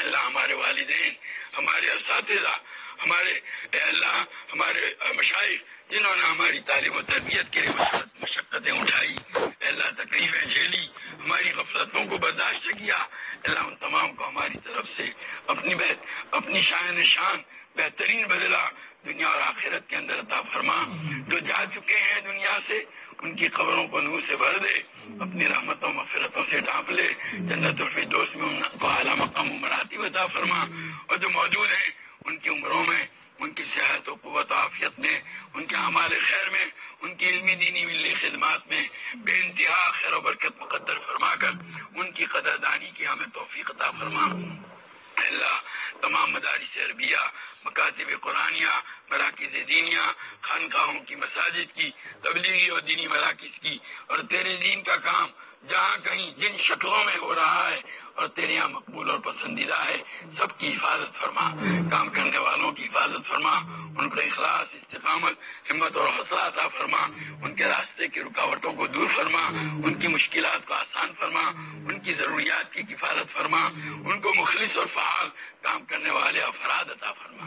Speaker 2: اللہ ہمارے والدین، ہمارے اساتذہ، ہمارے مشائخ جنہوں نے ہماری تعلیم و تربیت کے لیے مشقتیں اٹھائی، اللہ تکلیفیں جھیلی، ہماری غفلتوں کو برداشت کیا، اللہ ان تمام کو ہماری طرف سے اپنی شان بہترین بدلہ دنیا اور آخرت کے اندر عطا فرما۔ جو جا چکے ہیں دنیا سے ان کی قبروں کو نور سے بھر دے، اپنی رحمتوں و مغفرتوں سے ڈھانپ لے، جنت الفردوس میں ان کو اعلیٰ مقام و مراتب عطا فرما۔ اور جو موجود ہیں ان کی عمروں میں، ان کی صحت و قوت و عافیت میں، ان کے اعمال خیر میں، ان کی علمی دینی ملی خدمات میں بے انتہا خیر و برکت مقدر فرما کر ان کی قدردانی کی ہمیں توفیق عطا فرما۔ اللہ تمام مدارس عربیہ، مکاتب قرآنیہ، مراکز دینیہ، خانقاہوں کی، مساجد کی، تبلیغی اور دینی مراکز کی، اور تیرے دین کا کام جہاں کہیں جن شکلوں میں ہو رہا ہے اور تیرے یہاں مقبول اور پسندیدہ ہے، سب کی حفاظت فرما۔ کام کرنے والوں کی حفاظت فرما، ان کو اخلاص، استقامت، ہمت اور حوصلہ عطا فرما، ان کے راستے کی رکاوٹوں کو دور فرما، ان کی مشکلات کو آسان فرما، ان کی ضروریات کی کفالت فرما، ان کو مخلص اور فعال کام کرنے والے افراد عطا فرما۔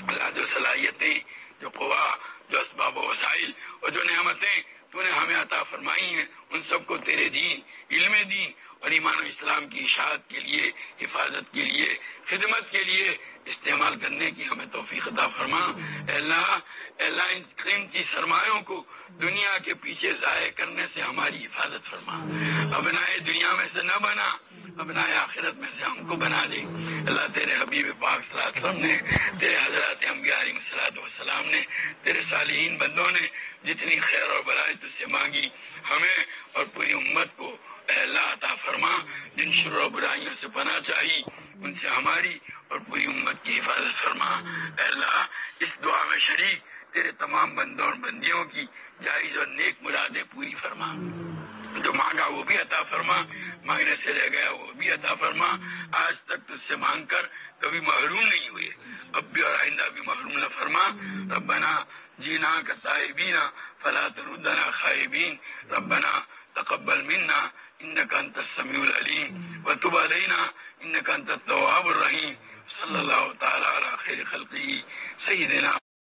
Speaker 2: اللہ جو صلاحیتیں، جو قوا، جو اسباب و وسائل اور جو نعمتیں تو نے ہمیں عطا فرمائی ہیں، ان سب کو تیرے دین، علم دین اور ایمان و اسلام کی اشاعت کے لیے، حفاظت کے لیے، خدمت کے لیے استعمال کرنے کی ہمیں توفیق عطا فرما۔ اے اللہ ان قیمتی سرمایوں کو دنیا کے پیچھے ضائع کرنے سے ہماری حفاظت فرما۔ ابنائے دنیا میں سے نہ بنا، ابنائے آخرت میں سے ہم کو بنا دے۔ اللہ تیرے حبیب پاک صلی اللہ علیہ وسلم نے، تیرے حضرات انبیاء علیہ السلام نے، تیرے صالحین بندوں نے جتنی خیر اور بلائی تجھ سے مانگی، ہمیں اور پوری امت کو اے اللہ عطا فرما۔ جن شر و برائیوں سے پناہ چاہی ان سے ہماری اور پوری امت کی حفاظت فرما۔ اے اللہ اس دعا میں شریک تیرے تمام بندوں اور بندیوں کی جائز اور نیک مرادیں پوری فرما۔ جو مانگا وہ بھی عطا فرما، مانگنے سے رہ گیا وہ بھی عطا فرما۔ آج تک تجھ سے مانگ کر کبھی محروم نہیں ہوئے، اب بھی اور آئندہ بھی محروم نہ فرما۔ ربنا جینا کا تائبین فلا تردنا خائبین، ربنا تقبل منا انك انت السميع العليم وتب علينا انك انت التواب الرحيم۔ صلی اللہ تعالی علی خیر خلقه سیدنا